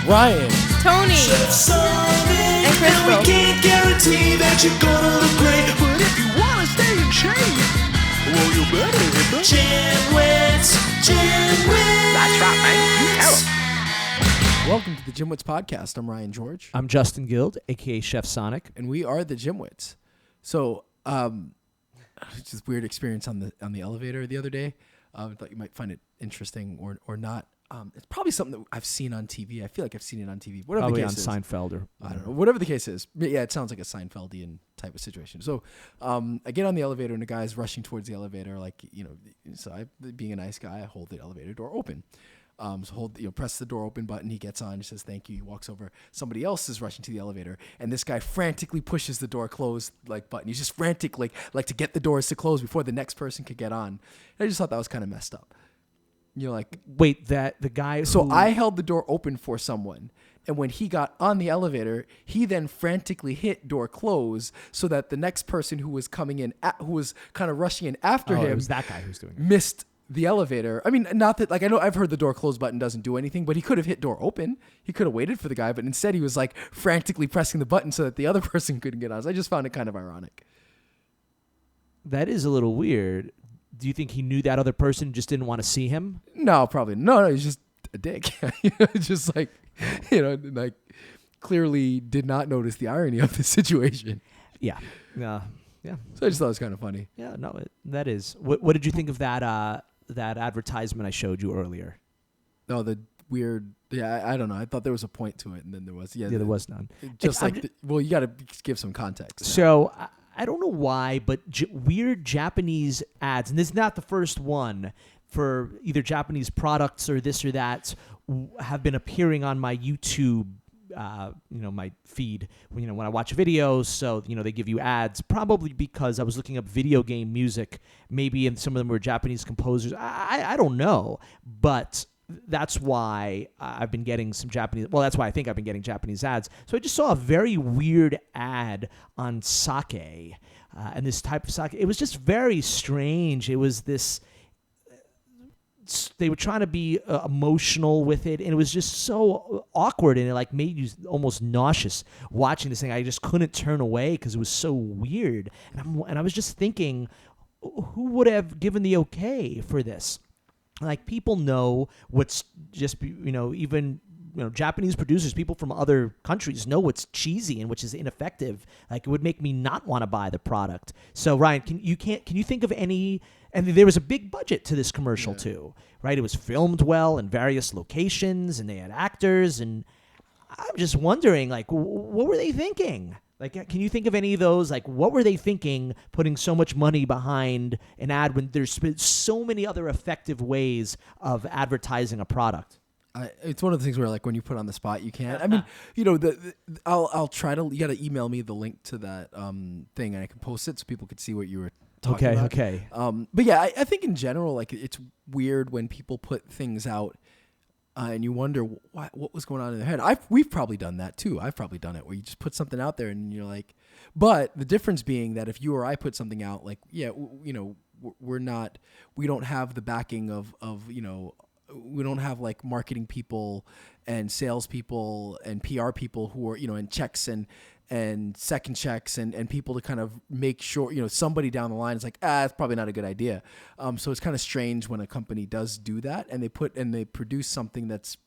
Ryan, Tony, and Crystal. We can't guarantee that you're gonna look great, but if you wanna stay in shape, well, you better hit the GymWits. That's right, man. welcome to the GymWits podcast. I'm Ryan George. I'm Justin Guild, a.k.a. Chef Sonic. And we are the GymWits. So, it's just weird experience on the elevator the other day. I thought you might find it interesting or not. It's probably something that I've seen on TV. I feel like I've seen it on TV. Whatever Probably the case on is. Seinfeld or I don't know. Whatever the case is. Yeah, it sounds like a Seinfeldian type of situation. So I get on the elevator and the guy's rushing towards the elevator. So I, being a nice guy, I hold the elevator door open. Press the door open button. He gets on. He says, thank you. He walks over. Somebody else is rushing to the elevator. And this guy frantically pushes the door close button. He's just frantic like to get the doors to close before the next person could get on. And I just thought that was kind of messed up. Wait, that the guy So I held the door open for someone, and when he got on the elevator, he then frantically hit door close so that the next person who was coming in, who was kind of rushing in after him, it was that guy who's doing it. missed the elevator. I mean, not that, I know I've heard the door close button doesn't do anything, but he could have hit door open. He could have waited for the guy, but instead he was frantically pressing the button so that the other person couldn't get on. So I just found it kind of ironic. That is a little weird. Do you think he knew that other person just didn't want to see him? No, probably. No, he's just a dick. Just clearly did not notice the irony of the situation. Yeah. Yeah. So I just thought it was kind of funny. Yeah, no, that is. What did you think of that advertisement I showed you earlier? No, the weird. Yeah, I don't know. I thought there was a point to it, and then there was. Yeah, there was none. Just you got to give some context. So I don't know why, but weird Japanese ads, and this is not the first one for either Japanese products or this or that, have been appearing on my YouTube, my feed. When I watch videos, so they give you ads. Probably because I was looking up video game music, maybe, and some of them were Japanese composers. I don't know, but that's why I've been getting some Japanese. Well, that's why I think I've been getting Japanese ads. So I just saw a very weird ad on sake, and this type of sake. It was just very strange. It was this. They were trying to be emotional with it, and it was just so awkward, and it made you almost nauseous watching this thing. I just couldn't turn away because it was so weird, and I was just thinking, who would have given the okay for this? People know what's just, even Japanese producers, people from other countries know what's cheesy and which is ineffective. It would make me not want to buy the product. So Ryan, can you think of any? And there was a big budget to this commercial too, right? It was filmed well in various locations, and they had actors. And I'm just wondering, what were they thinking? Can you think of any of those? What were they thinking putting so much money behind an ad when there's so many other effective ways of advertising a product? It's one of the things where, when you put on the spot, you can't. I mean, I'll try to. You got to email me the link to that thing, and I can post it so people could see what you were talking about. Okay. But yeah, I think in general, it's weird when people put things out. And you wonder what was going on in their head. We've probably done that too. I've probably done it where you just put something out there and you're like, but the difference being that if you or I put something out, we don't have the backing of we don't have marketing people and salespeople and PR people who are, and checks and second checks and people to kind of make sure, somebody down the line is it's probably not a good idea. So it's kind of strange when a company does do that and they produce something that's,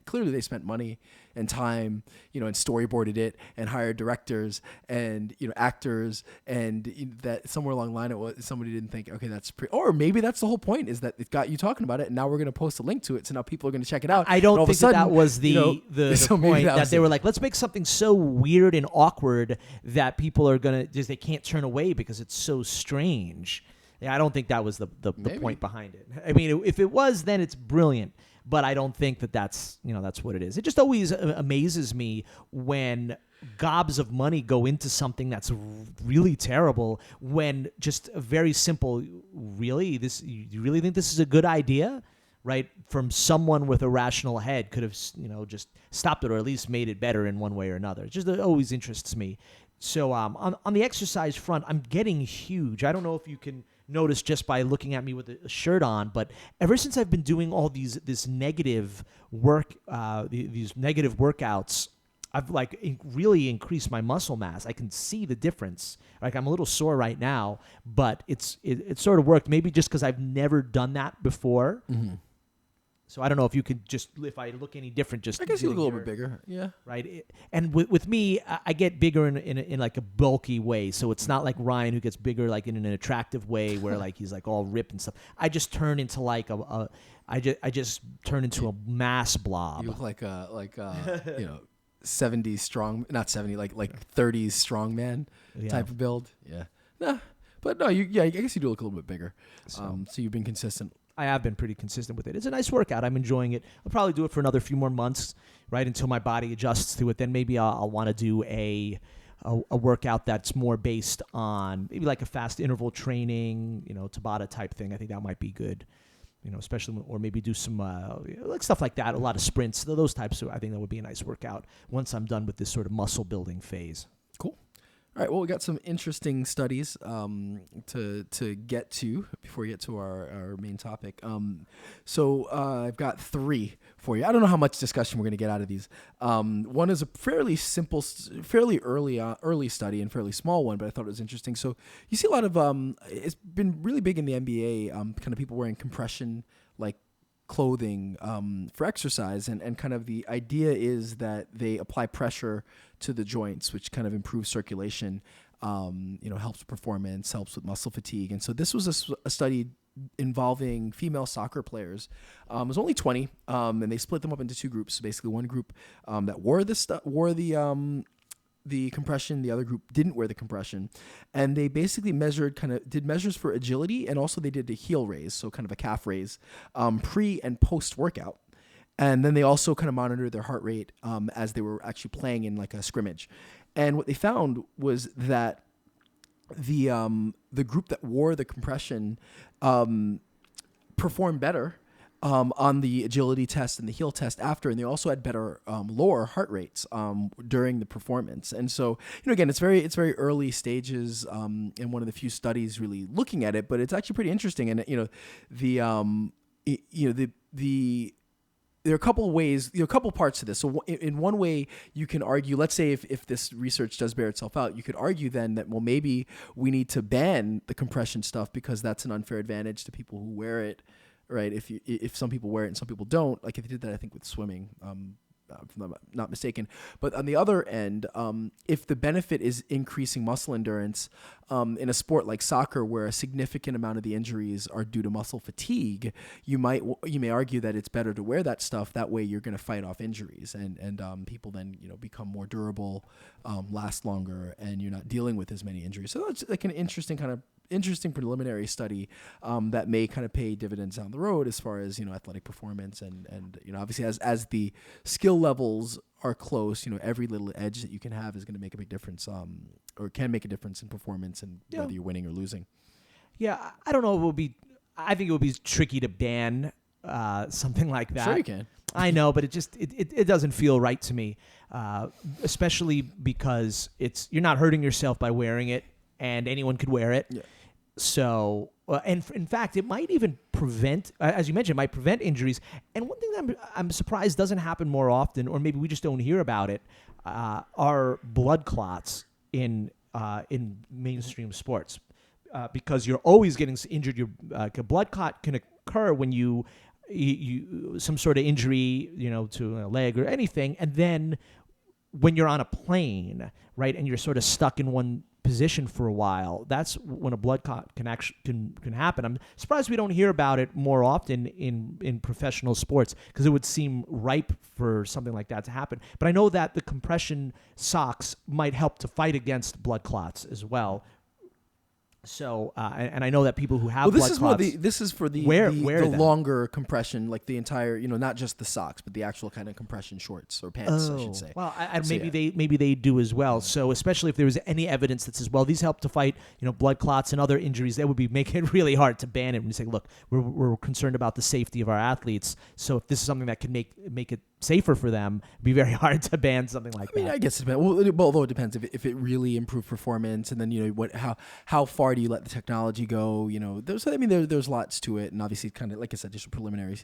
clearly they spent money and time, and storyboarded it and hired directors and, actors, and that somewhere along the line it was somebody didn't think, okay, or maybe that's the whole point, is that it got you talking about it and now we're going to post a link to it. So now people are going to check it out. I don't think that was the point, that they were let's make something so weird and awkward that people are going to they can't turn away because it's so strange. Yeah, I don't think that was the point behind it. I mean, if it was, then it's brilliant. But I don't think that's what it is. It just always amazes me when gobs of money go into something that's really terrible, when just a very simple, you really think this is a good idea? Right? From someone with a rational head could have, just stopped it or at least made it better in one way or another. It just always interests me. So on the exercise front, I'm getting huge. I don't know if you can notice just by looking at me with a shirt on, but ever since I've been doing all these negative these negative workouts, I've really increased my muscle mass. I can see the difference. Like I'm a little sore right now, but it sort of worked. Maybe just because I've never done that before. Mm-hmm. So I don't know if you could if I look any different, just I guess you look a little bit bigger. Yeah. Right. And with me, I get bigger in like a bulky way. So it's not like Ryan who gets bigger like in an attractive way where like he's like all ripped and stuff. I just turn into like I just turn into a mass blob. You look like 70s strong, not 70, like 30s strongman type of build. Yeah. Nah. But no, I guess you do look a little bit bigger. So you've been consistent. I have been pretty consistent with it. It's a nice workout. I'm enjoying it. I'll probably do it for another few more months, right, until my body adjusts to it. Then maybe I'll want to do a workout that's more based on maybe like a fast interval training, Tabata type thing. I think that might be good, especially or maybe do some like stuff like that. A lot of sprints, those types. I think that would be a nice workout once I'm done with this sort of muscle building phase. Cool. All right, well, we got some interesting studies to get to before we get to our main topic. So I've got 3 for you. I don't know how much discussion we're going to get out of these. One is a fairly simple, fairly early study and fairly small one, but I thought it was interesting. So you see a lot of it's been really big in the NBA, kind of people wearing compression like clothing for exercise, and kind of the idea is that they apply pressure to the joints, which kind of improves circulation, helps performance, helps with muscle fatigue. And so this was a study involving female soccer players. It was only 20, and they split them up into 2 groups. So basically one group that wore the compression, the other group didn't wear the compression, and they basically did measures for agility, and also they did a heel raise, so kind of a calf raise, pre and post workout. And then they also kind of monitored their heart rate as they were actually playing in like a scrimmage. And what they found was that the group that wore the compression performed better on the agility test and the heel test after, and they also had better lower heart rates during the performance. And so, again, it's very early stages, and one of the few studies really looking at it, but it's actually pretty interesting. And there are a couple of ways, a couple parts to this. So in one way, you can argue, let's say if this research does bear itself out, you could argue then that, well, maybe we need to ban the compression stuff because that's an unfair advantage to people who wear it, right? If some people wear it and some people don't, like if they did that, I think with swimming, if I'm not mistaken. But on the other end, if the benefit is increasing muscle endurance in a sport like soccer, where a significant amount of the injuries are due to muscle fatigue, you may argue that it's better to wear that stuff. That way, you're going to fight off injuries, and people then become more durable, last longer, and you're not dealing with as many injuries. So that's like an interesting preliminary study that may kind of pay dividends down the road as far as athletic performance and obviously as the skill levels are close, every little edge that you can have is going to make a big difference, or can make a difference in performance and whether you're winning or losing. Yeah, I don't know. I think it would be tricky to ban something like that. Sure, you can. I know, but it doesn't feel right to me, especially because you're not hurting yourself by wearing it, and anyone could wear it. Yeah. So, and in fact, it might even prevent, as you mentioned, it might prevent injuries. And one thing that I'm surprised doesn't happen more often, or maybe we just don't hear about it, are blood clots in mainstream sports, because you're always getting injured. Your blood clot can occur when you some sort of injury, to a leg or anything, and then when you're on a plane, right, and you're sort of stuck in one position for a while, that's when a blood clot can happen. I'm surprised we don't hear about it more often in professional sports, because it would seem ripe for something like that to happen. But I know that the compression socks might help to fight against blood clots as well. So, and I know that people who have blood clots... this is for the longer compression, like the entire, not just the socks, but the actual kind of compression shorts or pants, I should say. Well, maybe they do as well. So especially if there was any evidence that says, well, these help to fight, blood clots and other injuries, that would be making it really hard to ban it. When you say, look, we're concerned about the safety of our athletes. So if this is something that can make it safer for them, it'd be very hard to ban something like I mean, that. I guess it depends. Well, although it depends if it really improved performance, and then how far do you let the technology go? There's lots to it, and obviously, kind of like I said, just a preliminary,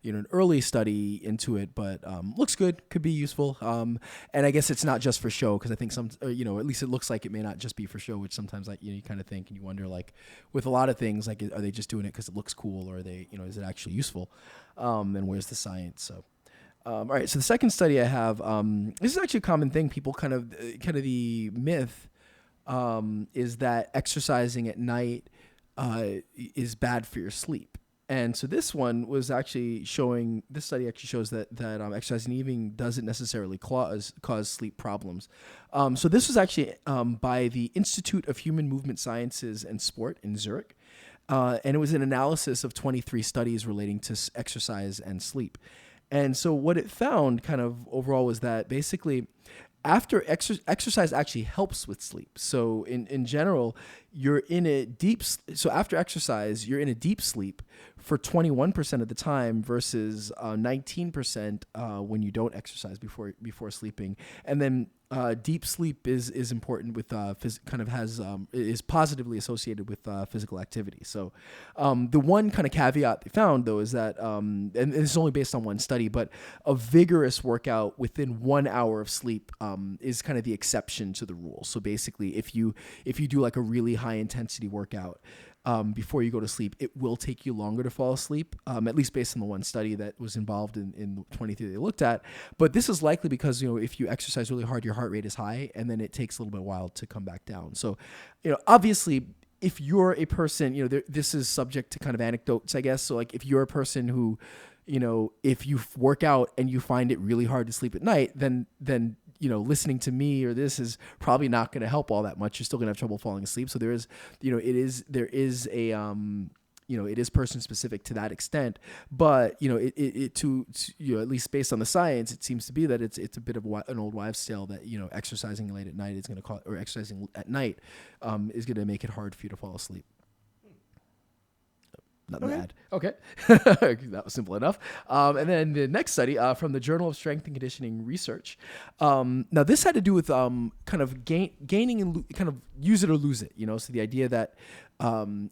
an early study into it, but looks good, could be useful. And I guess it's not just for show, because I think at least it looks like it may not just be for show, which sometimes you kind of think and you wonder, like with a lot of things, like are they just doing it because it looks cool, or are they is it actually useful? And where's the science? So. All right, so the second study I have, this is actually a common thing. People kind of the myth is that exercising at night is bad for your sleep. And so this one was actually showing, this study actually shows that exercising in the evening doesn't necessarily cause sleep problems. So this was actually by the Institute of Human Movement Sciences and Sport in Zurich. And it was an analysis of 23 studies relating to exercise and sleep. And so what it found kind of overall was that basically after exercise actually helps with sleep. So in general, after exercise, you're in a deep sleep for 21% of the time versus 19% when you don't exercise before sleeping. And then deep sleep is important with is positively associated with physical activity. So the one kind of caveat they found though is that and this is only based on one study, but a vigorous workout within 1 hour of sleep is kind of the exception to the rule. So basically, if you do like a really high intensity workout before you go to sleep, it will take you longer to fall asleep, at least based on the one study that was involved in the 23 they looked at. But this is likely because, if you exercise really hard, your heart rate is high, and then it takes a little bit of a while to come back down. So, obviously, if you're a person, this is subject to kind of anecdotes, I guess. So like if you're a person who, if you work out and you find it really hard to sleep at night, then listening to me or this is probably not going to help all that much. You're still going to have trouble falling asleep. So there is it is person specific to that extent, but at least based on the science, it seems to be that it's a bit of an old wives' tale that exercising late at night is going to cause, or exercising at night is going to make it hard for you to fall asleep. Not mad. Okay. That was simple enough. And then the next study from the Journal of Strength and Conditioning Research. Now, this had to do with kind of gaining and kind of use it or lose it. So the idea that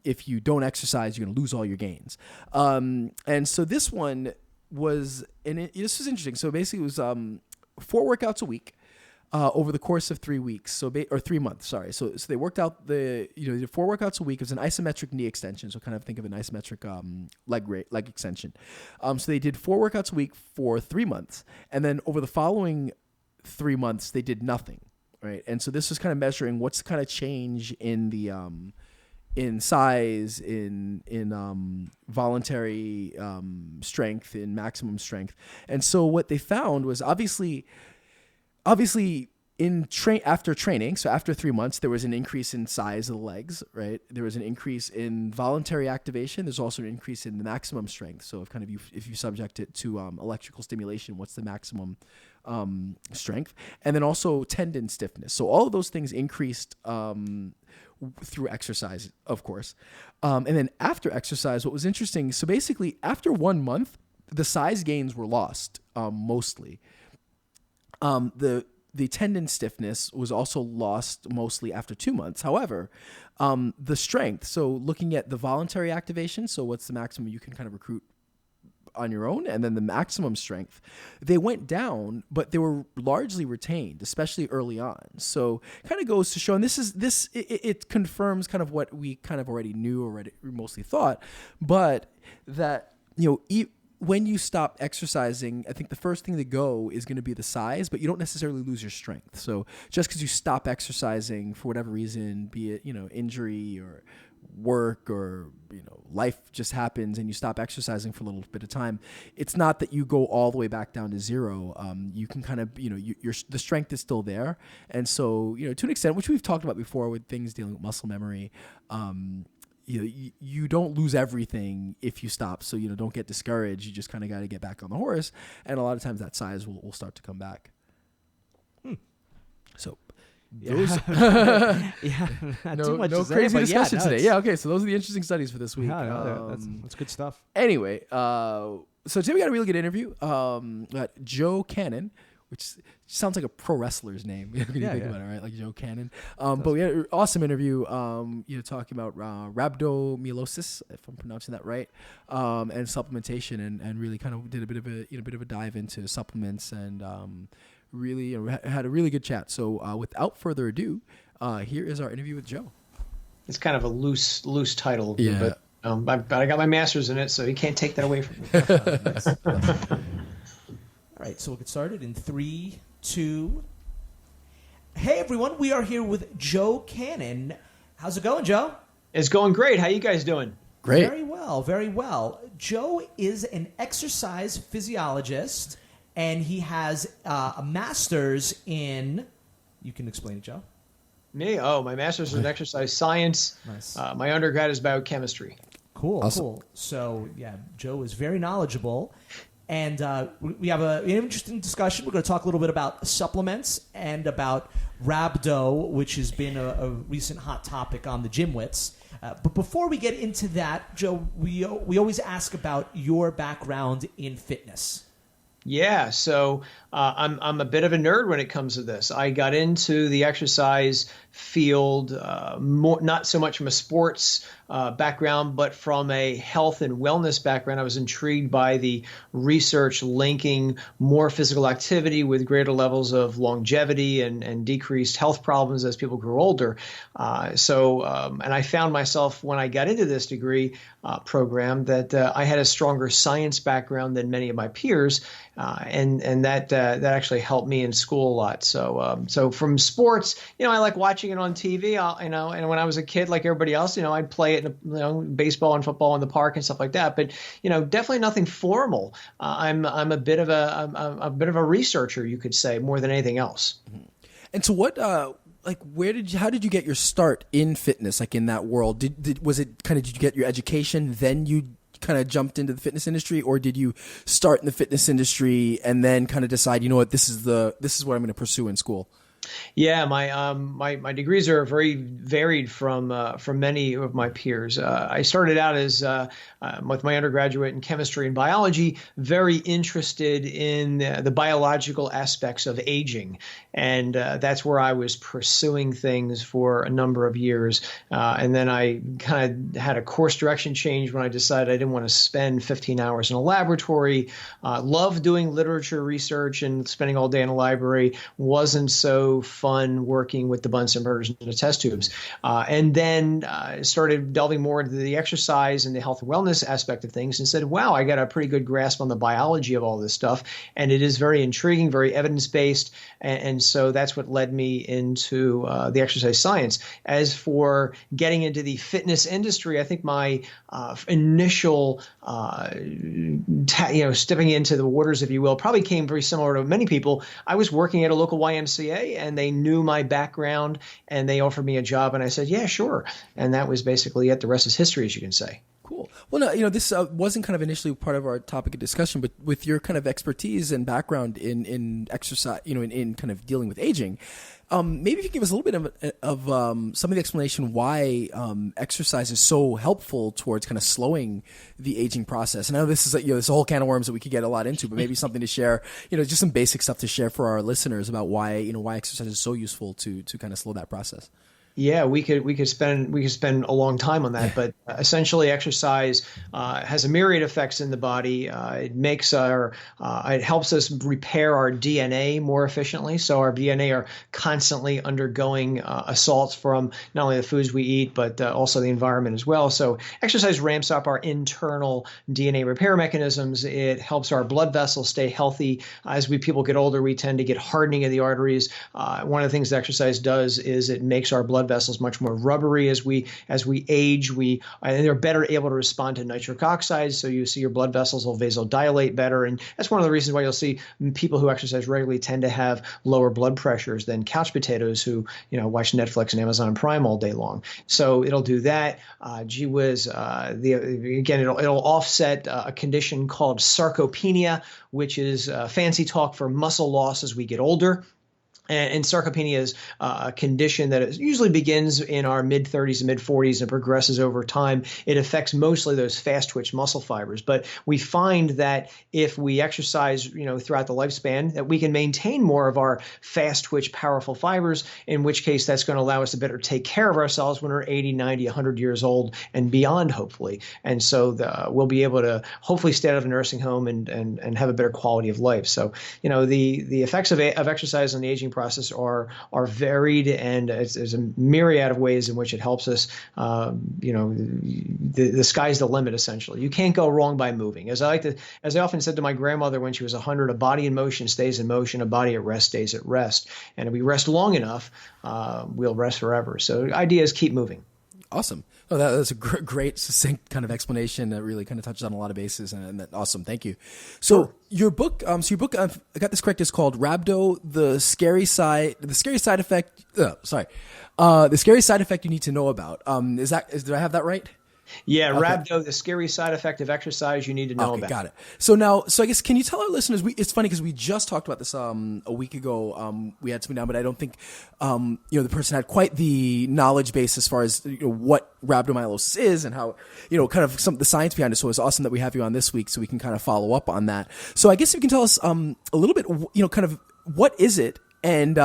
if you don't exercise, you're going to lose all your gains. And so this one was, this was interesting. So basically it was 4 workouts a week. Over the course of 3 weeks, or 3 months, sorry. So they worked out they did 4 workouts a week. It was an isometric knee extension. So kind of think of an isometric leg extension. So they did 4 workouts a week for 3 months. And then over the following 3 months, they did nothing, right? And so this was kind of measuring what's kind of change in the, in size, in voluntary strength, in maximum strength. And so what they found was obviously after training, so after 3 months, there was an increase in size of the legs, right? There was an increase in voluntary activation. There's also an increase in the maximum strength. So if you subject it to electrical stimulation, what's the maximum strength? And then also tendon stiffness. So all of those things increased through exercise, of course. And then after exercise, what was interesting, so basically after 1 month, the size gains were lost mostly. The tendon stiffness was also lost mostly after 2 months. However, the strength, so looking at the voluntary activation, so what's the maximum you can kind of recruit on your own, and then the maximum strength, they went down, but they were largely retained, especially early on. So kind of goes to show, and it confirms kind of what we kind of already knew, already mostly thought, but that, when you stop exercising, I think the first thing to go is going to be the size, but you don't necessarily lose your strength. So just because you stop exercising for whatever reason, be it, injury or work or, life just happens and you stop exercising for a little bit of time, it's not that you go all the way back down to zero. You can kind of, the strength is still there. And so, to an extent, which we've talked about before with things dealing with muscle memory, you don't lose everything if you stop. So, don't get discouraged. You just kind of got to get back on the horse. And a lot of times that size will start to come back. So those, not too much no to say, crazy but discussion today. Yeah. Okay. So those are the interesting studies for this week. That's good stuff. Anyway, So today we got a really good interview. Got Joe Cannon, which sounds like a pro wrestler's name. When you think about it, right? Like Joe Cannon. But we had an awesome interview. Talking about rhabdomyolysis, if I'm pronouncing that right, and supplementation, and really kind of did a bit of a dive into supplements, and really had a really good chat. So without further ado, here is our interview with Joe. It's kind of a loose title, Yeah. but I got my master's in it, so you can't take that away from me. Nice. All right, so we'll get started in 3, 2. Hey, everyone. We are here with Joe Cannon. How's it going, Joe? It's going great. How you guys doing? Great. Very well, very well. Joe is an exercise physiologist, and he has a master's in... You can explain it, Joe. Me? Oh, my master's is in exercise science. Nice. My undergrad is biochemistry. Cool, Awesome. cool. So, yeah, Joe is very knowledgeable. And we have an interesting discussion. We're going to talk a little bit about supplements and about Rhabdo, which has been a recent hot topic on the GymWits. But before we get into that, Joe, we always ask about your background in fitness. Yeah, so I'm a bit of a nerd when it comes to this. I got into the exercise field not so much from a sports background, but from a health and wellness background. I was intrigued by the research linking more physical activity with greater levels of longevity and decreased health problems as people grow older. And I found myself when I got into this degree program that I had a stronger science background than many of my peers, and that actually helped me in school a lot. So from sports, I like watching it on TV. And when I was a kid, like everybody else, I'd play it in baseball and football in the park and stuff like that. But definitely nothing formal. I'm a bit of a researcher, you could say, more than anything else. And so what? How did you get your start in fitness? Like in that world, did you get your education, then you kind of jumped into the fitness industry, or did you start in the fitness industry and then kind of decide, this is what I'm going to pursue in school? Yeah, my degrees are very varied from many of my peers. I started out as with my undergraduate in chemistry and biology, very interested in the biological aspects of aging, and that's where I was pursuing things for a number of years. And then I kind of had a course direction change when I decided I didn't want to spend 15 hours in a laboratory. Loved doing literature research and spending all day in a library. Wasn't so fun working with the Bunsen burners and the test tubes. And then started delving more into the exercise and the health and wellness aspect of things and said, wow, I got a pretty good grasp on the biology of all this stuff. And it is very intriguing, very evidence-based. And so that's what led me into the exercise science. As for getting into the fitness industry, I think my initial, stepping into the waters, if you will, probably came very similar to many people. I was working at a local YMCA, and they knew my background, and they offered me a job, and I said, yeah, sure. And that was basically it. The rest is history, as you can say. Cool. Well, no, this wasn't kind of initially part of our topic of discussion, but with your kind of expertise and background in exercise, in kind of dealing with aging, maybe if you give us a little bit of some of the explanation why exercise is so helpful towards kind of slowing the aging process. And I know this is this a whole can of worms that we could get a lot into, but maybe something to share, just some basic stuff to share for our listeners about why exercise is so useful to kind of slow that process. Yeah, we could spend a long time on that, but essentially, exercise has a myriad of effects in the body. It makes it helps us repair our DNA more efficiently. So our DNA are constantly undergoing assaults from not only the foods we eat, but also the environment as well. So exercise ramps up our internal DNA repair mechanisms. It helps our blood vessels stay healthy. As people get older, we tend to get hardening of the arteries. One of the things that exercise does is it makes our blood vessels much more rubbery as we age. And they're better able to respond to nitric oxide, so you see your blood vessels will vasodilate better. And that's one of the reasons why you'll see people who exercise regularly tend to have lower blood pressures than couch potatoes who watch Netflix and Amazon Prime all day long. So it'll do that. Gee whiz, it'll offset a condition called sarcopenia, which is fancy talk for muscle loss as we get older. And sarcopenia is a condition that usually begins in our mid-30s and mid-40s and progresses over time. It affects mostly those fast-twitch muscle fibers. But we find that if we exercise, throughout the lifespan, that we can maintain more of our fast-twitch, powerful fibers, in which case that's going to allow us to better take care of ourselves when we're 80, 90, 100 years old and beyond, hopefully. And so we'll be able to hopefully stay out of a nursing home and have a better quality of life. So, the effects of exercise on the aging process are varied, and there's a myriad of ways in which it helps us. The sky's the limit, essentially. You can't go wrong by moving. As I often said to my grandmother when she was 100, a body in motion stays in motion, a body at rest stays at rest. And if we rest long enough, we'll rest forever. So the idea is keep moving. Awesome. Oh, that's a great, succinct kind of explanation that really kind of touches on a lot of bases, and that awesome. Thank you. So your book, I got this correct, is called Rhabdo: the scary side effect. The scary side effect you need to know about. Did I have that right? Yeah, Okay. Rhabdo, the scary side effect of exercise you need to know about. Got it. So I guess, can you tell our listeners, it's funny because we just talked about this a week ago. We had something down, but I don't think the person had quite the knowledge base as far as what rhabdomyolysis is and how, kind of some of the science behind it. So it's awesome that we have you on this week so we can kind of follow up on that. So I guess if you can tell us a little bit, kind of what is it, and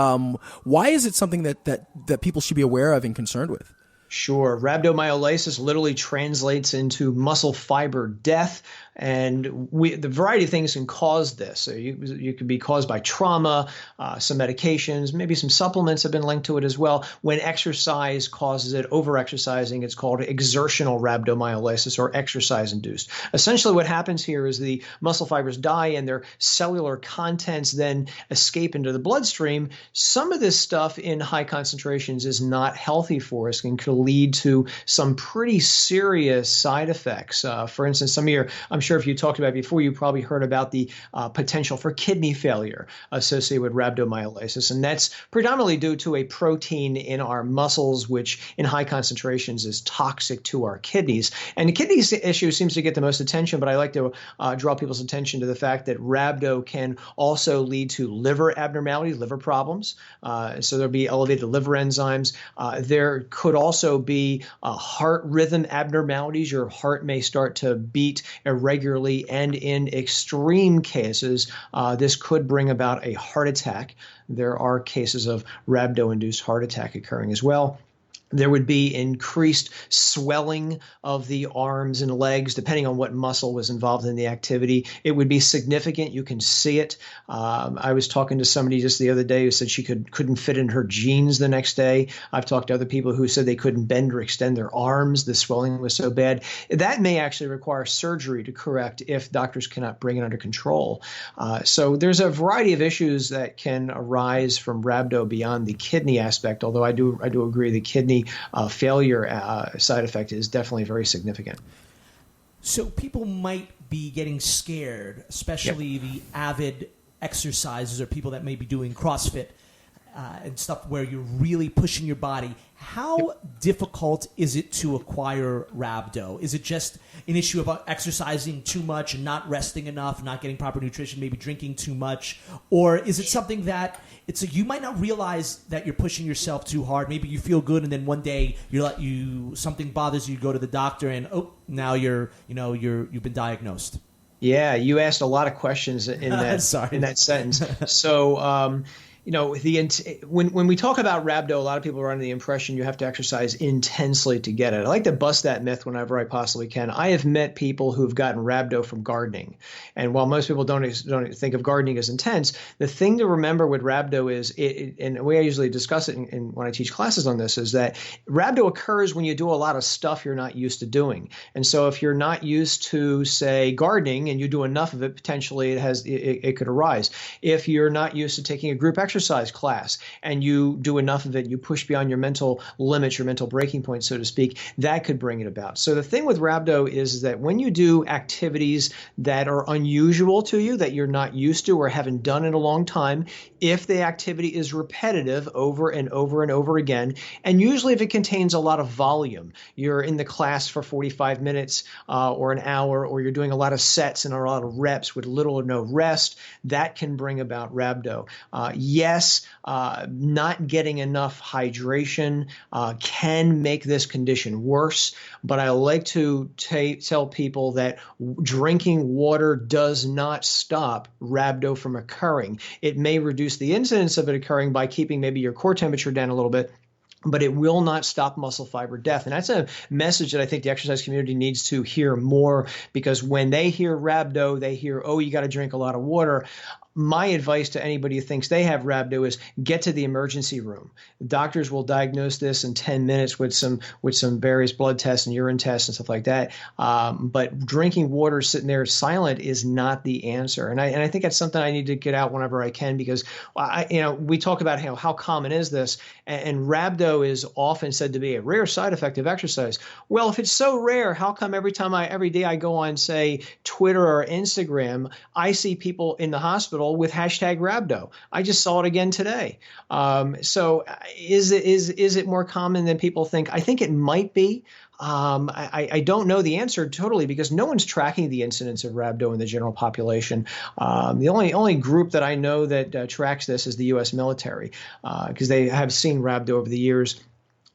why is it something that people should be aware of and concerned with? Sure. Rhabdomyolysis literally translates into muscle fiber death. And the variety of things can cause this. So you could be caused by trauma, some medications, maybe some supplements have been linked to it as well. When exercise causes it, over-exercising, it's called exertional rhabdomyolysis or exercise-induced. Essentially what happens here is the muscle fibers die and their cellular contents then escape into the bloodstream. Some of this stuff in high concentrations is not healthy for us and could lead to some pretty serious side effects. For instance, I'm sure if you talked about it before, you probably heard about the potential for kidney failure associated with rhabdomyolysis. And that's predominantly due to a protein in our muscles, which in high concentrations is toxic to our kidneys. And the kidneys issue seems to get the most attention, but I like to draw people's attention to the fact that rhabdo can also lead to liver abnormalities, liver problems. So there'll be elevated liver enzymes. There could also be heart rhythm abnormalities. Your heart may start to beat irregularly, and in extreme cases, this could bring about a heart attack. There are cases of rhabdo-induced heart attack occurring as well. There would be increased swelling of the arms and legs, depending on what muscle was involved in the activity. It would be significant. You can see it. I was talking to somebody just the other day who said she couldn't fit in her jeans the next day. I've talked to other people who said they couldn't bend or extend their arms. The swelling was so bad. That may actually require surgery to correct if doctors cannot bring it under control. So there's a variety of issues that can arise from rhabdo beyond the kidney aspect, although I do agree the kidney failure side effect is definitely very significant. So people might be getting scared, especially the avid exercisers or people that may be doing CrossFit and stuff where you're really pushing your body. How difficult is it to acquire rhabdo? Is it just an issue of exercising too much and not resting enough, not getting proper nutrition, maybe drinking too much? Or is it something that you might not realize that you're pushing yourself too hard? Maybe you feel good and then one day something bothers you, go to the doctor and now you've been diagnosed. Yeah, you asked a lot of questions in that sentence. So when we talk about rhabdo, a lot of people are under the impression you have to exercise intensely to get it. I like to bust that myth whenever I possibly can. I have met people who've gotten rhabdo from gardening. And while most people don't think of gardening as intense, the thing to remember with rhabdo is, and the way I usually discuss it when I teach classes on this, is that rhabdo occurs when you do a lot of stuff you're not used to doing. And so if you're not used to, say, gardening and you do enough of it, potentially it could arise. If you're not used to taking a group exercise class and you do enough of it, you push beyond your mental limits, your mental breaking point, so to speak, that could bring it about. So the thing with rhabdo is that when you do activities that are unusual to you, that you're not used to or haven't done in a long time, if the activity is repetitive over and over and over again, and usually if it contains a lot of volume, you're in the class for 45 minutes or an hour, or you're doing a lot of sets and a lot of reps with little or no rest, that can bring about rhabdo. yes, not getting enough hydration can make this condition worse, but I like to tell people that drinking water does not stop rhabdo from occurring. It may reduce the incidence of it occurring by keeping maybe your core temperature down a little bit, but it will not stop muscle fiber death. And that's a message that I think the exercise community needs to hear more, because when they hear rhabdo, they hear, oh, you got to drink a lot of water. My advice to anybody who thinks they have rhabdo is get to the emergency room. Doctors will diagnose this in 10 minutes with some various blood tests and urine tests and stuff like that. But drinking water sitting there silent is not the answer. And I think that's something I need to get out whenever I can, because we talk about how common is this, and rhabdo is often said to be a rare side effect of exercise. Well, if it's so rare, how come every day I go on, say, Twitter or Instagram, I see people in the hospital with hashtag rhabdo? I just saw it again today. So is it more common than people think? I think it might be. I don't know the answer totally, because no one's tracking the incidence of rhabdo in the general population. The only group that I know that tracks this is the U.S. military, because they have seen rhabdo over the years,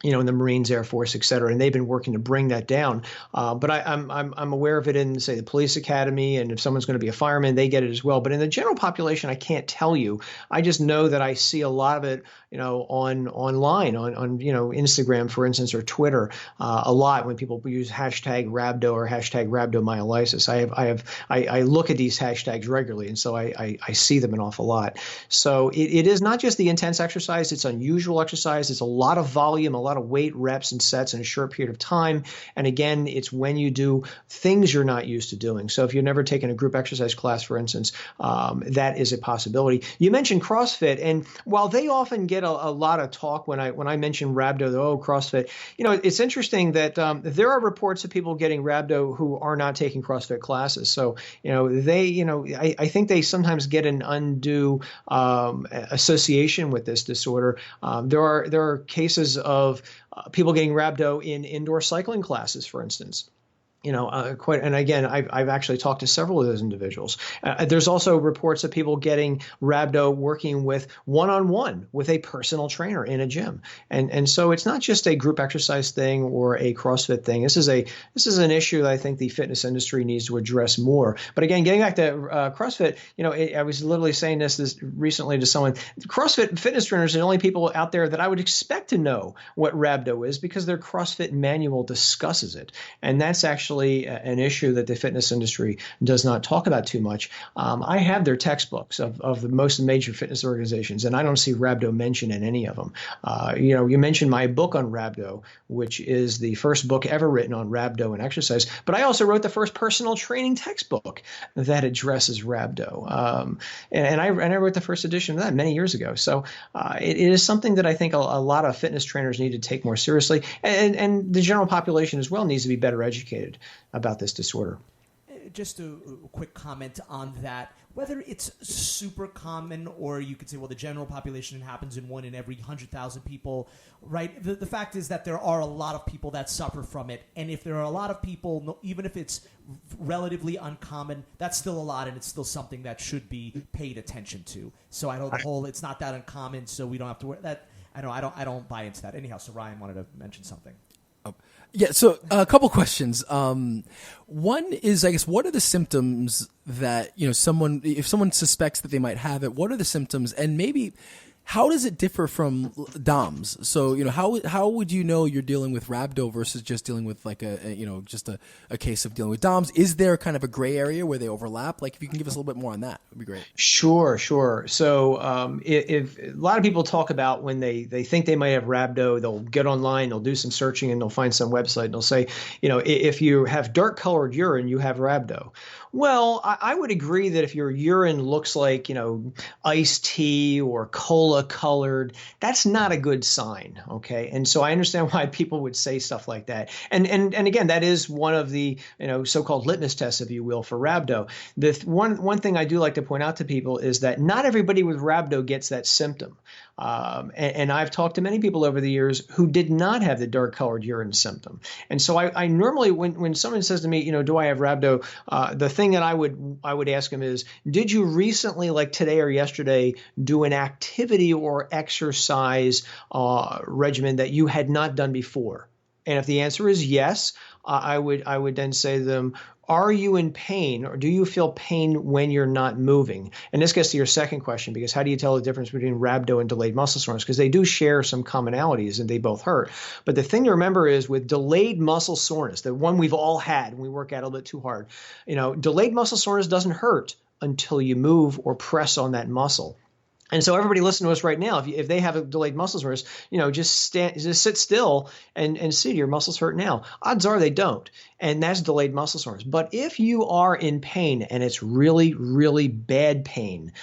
in the Marines, Air Force, et cetera, and they've been working to bring that down. But I'm aware of it in, say, the police academy, and if someone's going to be a fireman, they get it as well. But in the general population, I can't tell you. I just know that I see a lot of it, online, on Instagram, for instance, or Twitter, a lot when people use hashtag rhabdo or hashtag rhabdomyolysis. I look at these hashtags regularly, and so I see them an awful lot. So it is not just the intense exercise; it's unusual exercise. It's a lot of volume, a lot of weight, reps, and sets in a short period of time. And again, it's when you do things you're not used to doing. So if you've never taken a group exercise class, for instance, that is a possibility. You mentioned CrossFit, and while they often get a lot of talk when I mention rhabdo, CrossFit, it's interesting that there are reports of people getting rhabdo who are not taking CrossFit classes. So I think they sometimes get an undue association with this disorder. There are cases of people getting rhabdo in indoor cycling classes, for instance. And again, I've actually talked to several of those individuals. There's also reports of people getting rhabdo working with one-on-one with a personal trainer in a gym. And so it's not just a group exercise thing or a CrossFit thing. This is an issue that I think the fitness industry needs to address more. But again, getting back to CrossFit, I was literally saying this recently to someone. CrossFit fitness trainers are the only people out there that I would expect to know what rhabdo is, because their CrossFit manual discusses it. And that's actually an issue that the fitness industry does not talk about too much. I have their textbooks of the most major fitness organizations, and I don't see rhabdo mentioned in any of them. You mentioned my book on rhabdo, which is the first book ever written on rhabdo and exercise, but I also wrote the first personal training textbook that addresses rhabdo. And I wrote the first edition of that many years ago. So it is something that I think a lot of fitness trainers need to take more seriously, and the general population as well needs to be better educated about this disorder. Just a quick comment on that. Whether it's super common, or you could say, well, the general population happens in 1 in every 100,000 people, right? The fact is that there are a lot of people that suffer from it. And if there are a lot of people, even if it's relatively uncommon, that's still a lot, and it's still something that should be paid attention to. So I know the whole, it's not that uncommon, so we don't have to worry that. I don't buy into that. Anyhow, so Ryan wanted to mention something. Yeah, so a couple questions. One is, I guess, what are the symptoms that, if someone suspects that they might have it, what are the symptoms, and maybe how does it differ from DOMS? So, how would you know you're dealing with rhabdo versus just dealing with like a case of dealing with DOMS? Is there kind of a gray area where they overlap? Like, if you can give us a little bit more on that, it'd be great. Sure. So if a lot of people talk about when they think they might have rhabdo, they'll get online, they'll do some searching, and they'll find some website, and they'll say, if you have dark colored urine, you have rhabdo. Well, I would agree that if your urine looks like, iced tea or cola colored, that's not a good sign. Okay. And so I understand why people would say stuff like that. And again, that is one of the, so-called litmus tests, if you will, for rhabdo. The one thing I do like to point out to people is that not everybody with rhabdo gets that symptom. And I've talked to many people over the years who did not have the dark colored urine symptom. And so I normally, when someone says to me, do I have rhabdo, the thing thing that I would ask them is, did you recently, like today or yesterday, do an activity or exercise regimen that you had not done before? And if the answer is yes, I would then say to them, are you in pain, or do you feel pain when you're not moving? And this gets to your second question, because how do you tell the difference between rhabdo and delayed muscle soreness? Because they do share some commonalities and they both hurt. But the thing to remember is with delayed muscle soreness, the one we've all had when we work out a little bit too hard, delayed muscle soreness doesn't hurt until you move or press on that muscle. And so everybody listen to us right now. If they have a delayed muscle soreness, just sit still and see, do your muscles hurt now? Odds are they don't. And that's delayed muscle soreness. But if you are in pain and it's really, really bad pain,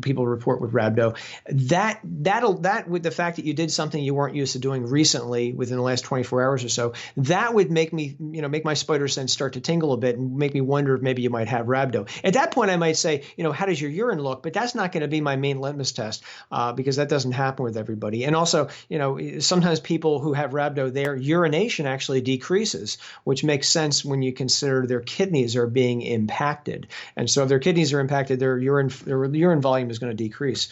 people report with rhabdo, that with the fact that you did something you weren't used to doing recently within the last 24 hours or so, that would make me, make my spider sense start to tingle a bit and make me wonder if maybe you might have rhabdo. At that point, I might say, how does your urine look? But that's not going to be my main litmus test because that doesn't happen with everybody. And also, sometimes people who have rhabdo, their urination actually decreases, which makes sense when you consider their kidneys are being impacted. And so if their kidneys are impacted, their urine volume is going to decrease.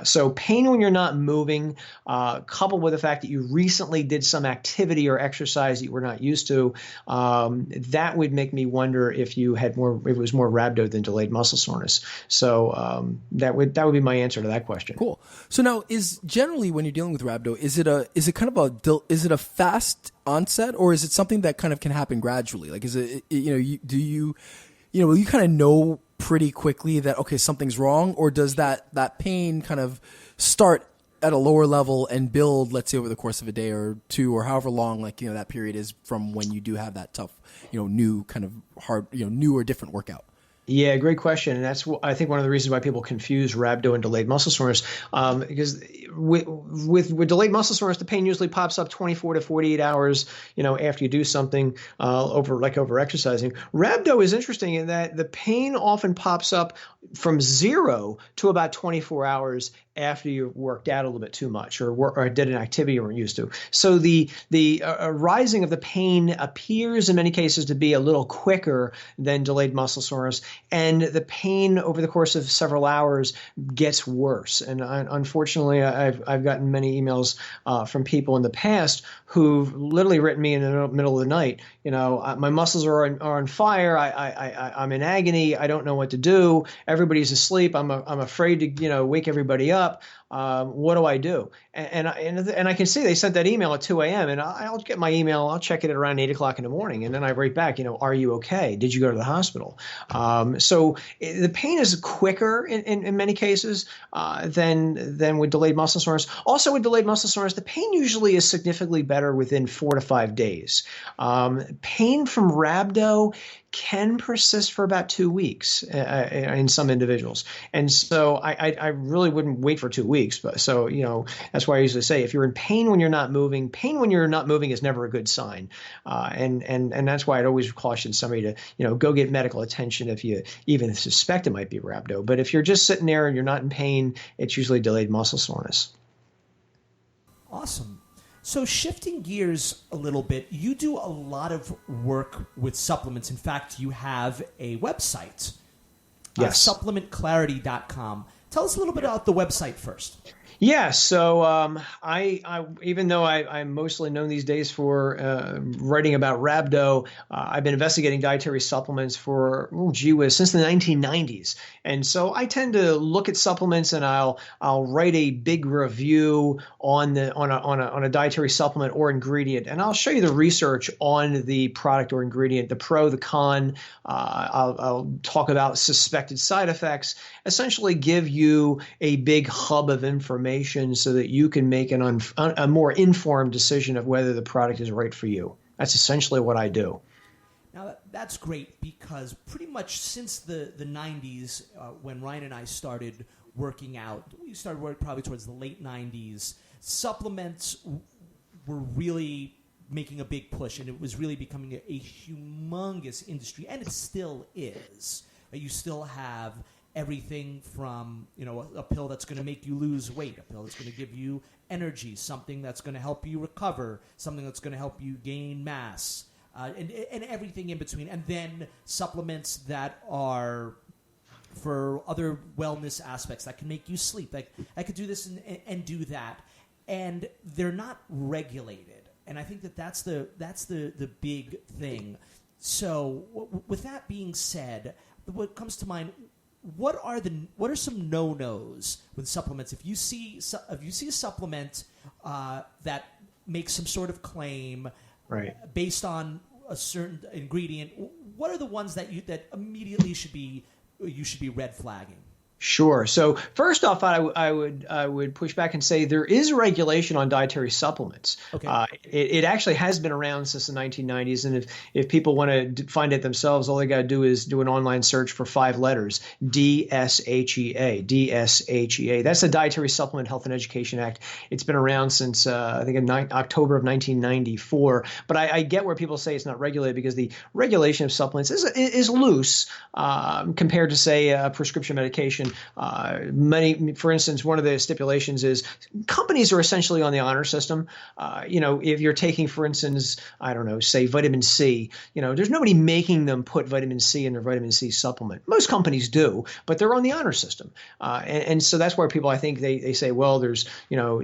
So pain when you're not moving, coupled with the fact that you recently did some activity or exercise that you were not used to, that would make me wonder if it was more rhabdo than delayed muscle soreness. So that would be my answer to that question. Cool. So now, is generally when you're dealing with rhabdo, is it a fast onset, or is it something that kind of can happen gradually? Like, is it, will you kind of know pretty quickly that, okay, something's wrong, or does that pain kind of start at a lower level and build, let's say, over the course of a day or two, or however long, that period is from when you do have that tough, new kind of hard, new or different workout? Yeah, great question. And that's, I think, one of the reasons why people confuse rhabdo and delayed muscle soreness, because with delayed muscle soreness, the pain usually pops up 24 to 48 hours, after you do something over exercising. Rhabdo is interesting in that the pain often pops up from 0 to about 24 hours after you worked out a little bit too much or did an activity you weren't used to. So the rising of the pain appears in many cases to be a little quicker than delayed muscle soreness, and the pain over the course of several hours gets worse. And unfortunately, I've gotten many emails from people in the past who've literally written me in the middle of the night, my muscles are on fire. I'm in agony. I don't know what to do. Everybody's asleep. I'm afraid to wake everybody up. What do I do? And I can see they sent that email at 2 a.m. and I'll get my email. I'll check it at around 8 o'clock in the morning, and then I write back, are you okay? Did you go to the hospital? So the pain is quicker in many cases than with delayed muscle soreness. Also, with delayed muscle soreness, the pain usually is significantly better within 4 to 5 days. Pain from rhabdo can persist for about 2 weeks in some individuals. And so I really wouldn't wait for 2 weeks. But so, that's why I usually say, if you're in pain when you're not moving, pain when you're not moving is never a good sign. And that's why I'd always caution somebody to, go get medical attention if you even suspect it might be rhabdo. But if you're just sitting there and you're not in pain, it's usually delayed muscle soreness. Awesome. So shifting gears a little bit, you do a lot of work with supplements. In fact, you have a website, yes. Supplementclarity.com. Tell us a little bit about the website first. Yeah, so I even though I'm mostly known these days for writing about rhabdo, I've been investigating dietary supplements for since the 1990s, and so I tend to look at supplements and I'll write a big review on a dietary supplement or ingredient, and I'll show you the research on the product or ingredient, the pro, the con. I'll talk about suspected side effects. Essentially, give you a big hub of information so that you can make a more informed decision of whether the product is right for you. That's essentially what I do. Now, that's great, because pretty much since the 90s, when Ryan and I started working out, we started working probably towards the late 90s, supplements were really making a big push, and it was really becoming a humongous industry, and it still is. You still have everything from, a pill that's going to make you lose weight, a pill that's going to give you energy, something that's going to help you recover, something that's going to help you gain mass. and everything in between, and then supplements that are for other wellness aspects that can make you sleep. Like I could do this and do that, and they're not regulated. And I think that's the big thing. So with that being said, what comes to mind? What are some no-nos with supplements? If you see a supplement that makes some sort of claim, right, based on a certain ingredient, what are the ones that immediately you should be red flagging? Sure. So first off, I would push back and say there is regulation on dietary supplements. Okay. It actually has been around since the 1990s, and if people want to find it themselves, all they got to do is do an online search for 5 letters: DSHEA. DSHEA. That's the Dietary Supplement Health and Education Act. It's been around since I think in October of 1994. But I get where people say it's not regulated, because the regulation of supplements is loose compared to, say, prescription medication. For instance, one of the stipulations is companies are essentially on the honor system. If you're taking, for instance, I don't know, say vitamin C, there's nobody making them put vitamin C in their vitamin C supplement. Most companies do, but they're on the honor system. And so that's where people, I think they say, well, there's no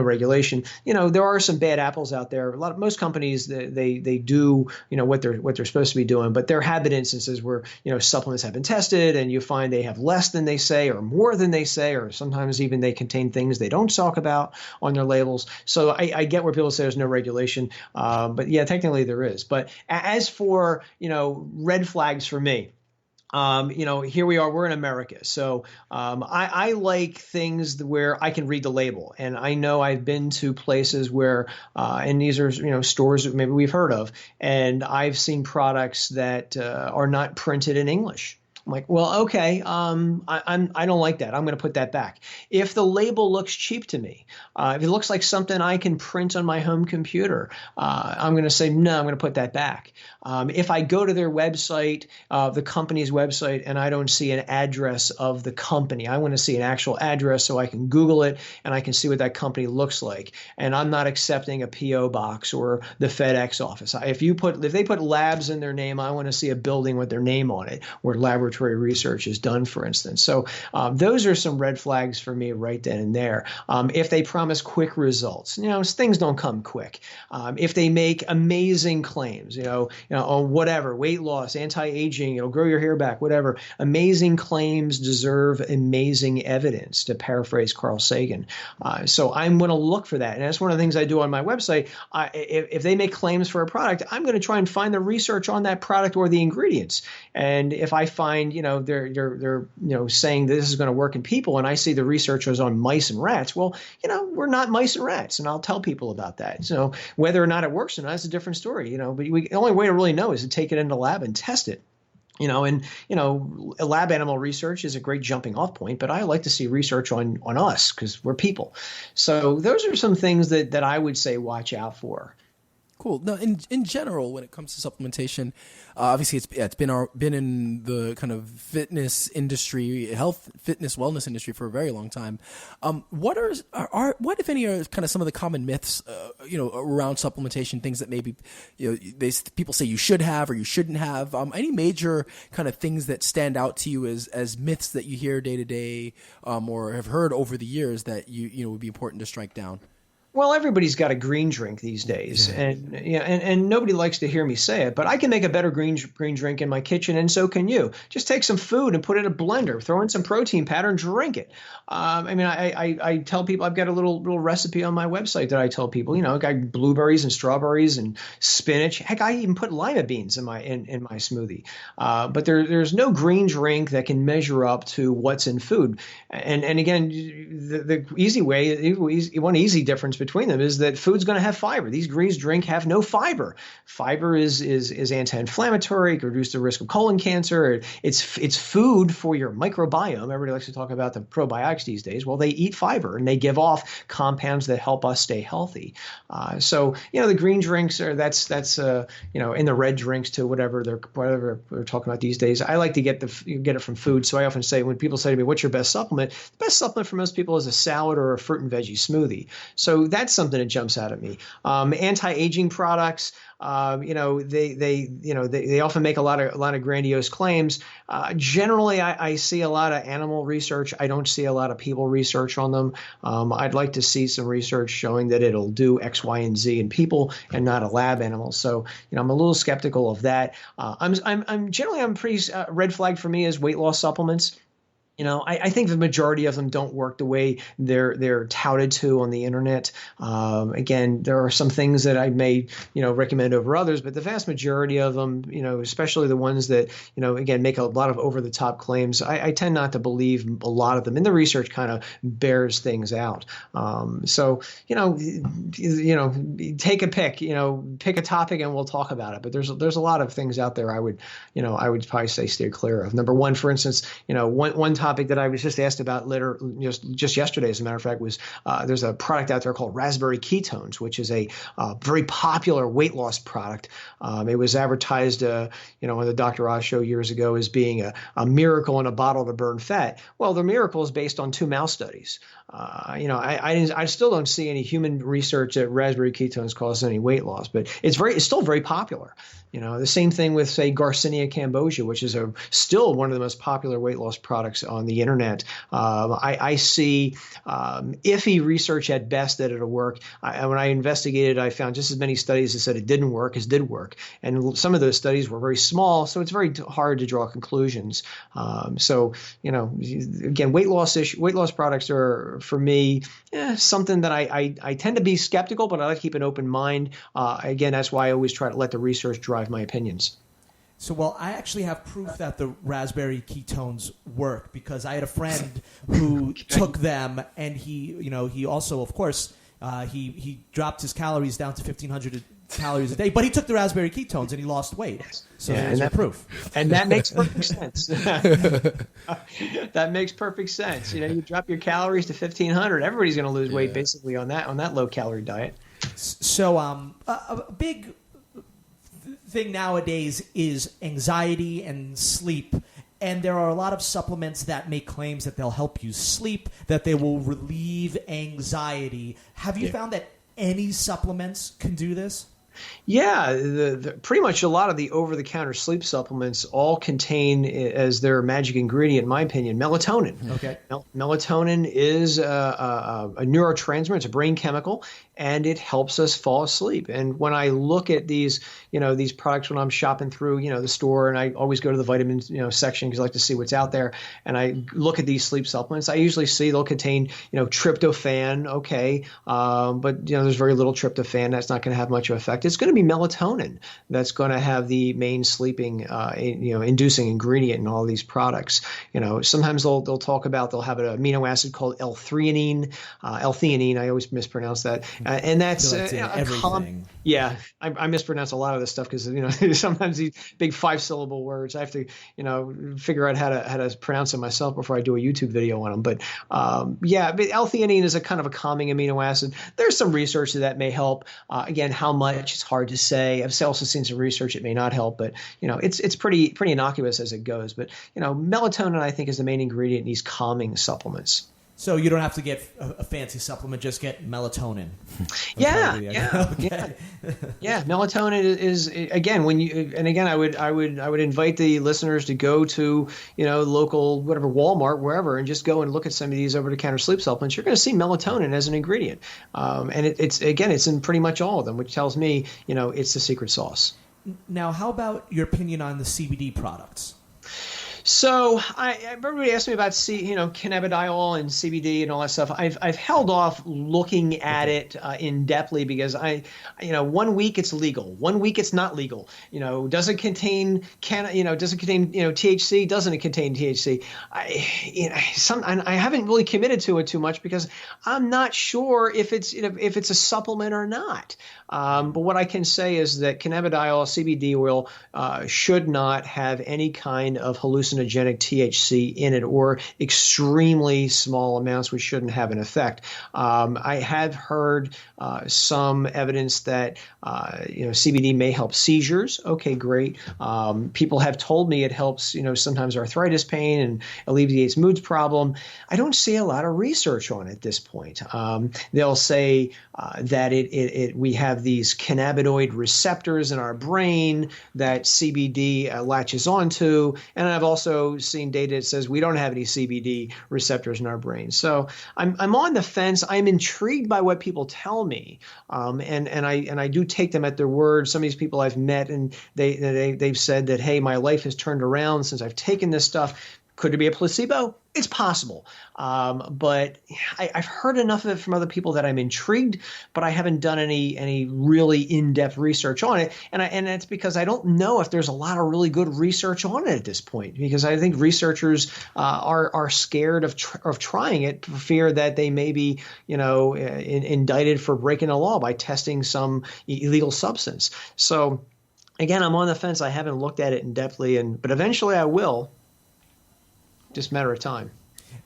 regulation. There are some bad apples out there. Most companies, they do, what they're supposed to be doing, but there have been instances where, supplements have been tested and you find they have less than they say or more than they say, or sometimes even they contain things they don't talk about on their labels. So I get where people say there's no regulation, but yeah, technically there is. But as for, red flags for me, here we are, we're in America. So I like things where I can read the label. And I know I've been to places where, and these are, stores that maybe we've heard of, and I've seen products that are not printed in English. I'm like, well, okay, I don't like that. I'm going to put that back. If the label looks cheap to me, if it looks like something I can print on my home computer, I'm going to say, no, I'm going to put that back. If I go to their website, the company's website, and I don't see an address of the company, I want to see an actual address so I can Google it and I can see what that company looks like. And I'm not accepting a P.O. box or the FedEx office. If they put labs in their name, I want to see a building with their name on it, where laboratory research is done, for instance. So those are some red flags for me right then and there. If they promise quick results, things don't come quick. If they make amazing claims, on whatever, weight loss, anti-aging, grow your hair back, whatever, amazing claims deserve amazing evidence, to paraphrase Carl Sagan. So I'm going to look for that. And that's one of the things I do on my website. If they make claims for a product, I'm going to try and find the research on that product or the ingredients. And if I find, they're saying this is going to work in people, and I see the research was on mice and rats, well, we're not mice and rats, and I'll tell people about that. So whether or not it works or not is a different story, but the only way to really know is to take it into the lab and test it. Lab animal research is a great jumping off point, but I like to see research on us because we're people. So those are some things that I would say watch out for. Cool. Now, in general, when it comes to supplementation, obviously it's been in the kind of fitness industry, health, fitness, wellness industry for a very long time. What if any are kind of some of the common myths, around supplementation, things that maybe people say you should have or you shouldn't have? Any major kind of things that stand out to you as myths that you hear day to day, or have heard over the years that you would be important to strike down? Well, everybody's got a green drink these days, and nobody likes to hear me say it, but I can make a better green drink in my kitchen, and so can you. Just take some food and put it in a blender, throw in some protein powder, and drink it. I tell people, I've got a little recipe on my website that I tell people. I got blueberries and strawberries and spinach. Heck, I even put lima beans in my smoothie. But there's no green drink that can measure up to what's in food. And again, the easy way, one easy difference between them is that food's going to have fiber. These greens drink have no fiber. Fiber is anti-inflammatory. It can reduce the risk of colon cancer. It's food for your microbiome. Everybody likes to talk about the probiotics these days. Well, they eat fiber and they give off compounds that help us stay healthy. So the green drinks are that's in the red drinks too. Whatever they're talking about these days. I like to get it from food. So I often say, when people say to me, "What's your best supplement?" The best supplement for most people is a salad or a fruit and veggie smoothie. So that's something that jumps out at me. Anti-aging products. They often make a lot of grandiose claims. Generally, I see a lot of animal research. I don't see a lot of people research on them. I'd like to see some research showing that it'll do X, Y, and Z in people and not a lab animal. So, I'm a little skeptical of that. I'm pretty red flag for me is weight loss supplements. I think the majority of them don't work the way they're touted to on the internet. Again, there are some things that I may, recommend over others, but the vast majority of them, especially the ones that, again, make a lot of over-the-top claims, I tend not to believe a lot of them. And the research kind of bears things out. Take a pick, pick a topic and we'll talk about it. But there's a lot of things out there I would probably say stay clear of. Number one, for instance, one topic that I was just asked about later, just yesterday, as a matter of fact, was there's a product out there called raspberry ketones, which is a very popular weight loss product. It was advertised, on the Dr. Oz show years ago as being a miracle in a bottle to burn fat. Well, the miracle is based on 2 mouse studies. I still don't see any human research that raspberry ketones cause any weight loss, but it's still very popular. The same thing with, say, Garcinia cambogia, which is still one of the most popular weight loss products on the internet. I see iffy research at best that it'll work. When I investigated, I found just as many studies that said it didn't work as did work. And some of those studies were very small, so it's very hard to draw conclusions. Again, weight loss products are, for me, something that I tend to be skeptical, but I like to keep an open mind. Again, that's why I always try to let the research drive my opinions. So, well, I actually have proof that the raspberry ketones work because I had a friend who took them, and he also, of course, he dropped his calories down to 1,500 calories a day, but he took the raspberry ketones and he lost weight. So there's your proof. And that makes perfect sense. That makes perfect sense. You drop your calories to 1,500, everybody's going to lose weight basically on that low calorie diet. So a big thing nowadays is anxiety and sleep. And there are a lot of supplements that make claims that they'll help you sleep, that they will relieve anxiety. Have you found that any supplements can do this? Yeah, pretty much a lot of the over-the-counter sleep supplements all contain, as their magic ingredient, in my opinion, melatonin. Okay. Melatonin is a neurotransmitter. It's a brain chemical, and it helps us fall asleep. And when I look at these products when I'm shopping through, the store, and I always go to the vitamins, section because I like to see what's out there, and I look at these sleep supplements, I usually see they'll contain, tryptophan, okay, but there's very little tryptophan. That's not going to have much of an effect. It's going to be melatonin that's going to have the main sleeping, inducing ingredient in all these products. Sometimes they'll talk about, they'll have an amino acid called L-theanine. I always mispronounce that. And that's everything. I mispronounce a lot of this stuff because sometimes these big 5-syllable words I have to figure out how to pronounce them myself before I do a YouTube video on them. But but L-theanine is a kind of a calming amino acid. There's some research that may help. Again, how much it's hard to say. I've also seen some research it may not help, but it's pretty innocuous as it goes. But melatonin I think is the main ingredient in these calming supplements. So you don't have to get a fancy supplement; just get melatonin. Melatonin is again I would invite the listeners to go to local whatever Walmart wherever and just go and look at some of these over-the-counter sleep supplements. You're going to see melatonin as an ingredient, and it's in pretty much all of them, which tells me it's the secret sauce. Now, how about your opinion on the CBD products? So everybody asked me about cannabidiol and CBD and all that stuff. I've held off looking at it in depthly because 1 week it's legal, 1 week it's not legal. Does it contain THC? Doesn't it contain THC? I haven't really committed to it too much because I'm not sure if it's a supplement or not. But what I can say is that cannabidiol, CBD oil, should not have any kind of hallucinogenic hallucinogenic THC in it, or extremely small amounts which shouldn't have an effect. I have heard some evidence that CBD may help seizures. Okay, great. People have told me it helps, sometimes arthritis pain and alleviates moods problem. I don't see a lot of research on it at this point. They'll say that we have these cannabinoid receptors in our brain that CBD latches onto, and I've also seen data that says we don't have any CBD receptors in our brain. So I'm on the fence. I'm intrigued by what people tell me, and I do take them at their word. Some of these people I've met, and they've said that, hey, my life has turned around since I've taken this stuff. Could it be a placebo? It's possible. But I've heard enough of it from other people that I'm intrigued, but I haven't done any really in-depth research on it. And it's because I don't know if there's a lot of really good research on it at this point, because I think researchers are scared of trying it for fear that they may be, indicted for breaking the law by testing some illegal substance. So again, I'm on the fence. I haven't looked at it in depthly, but eventually I will. Just a matter of time.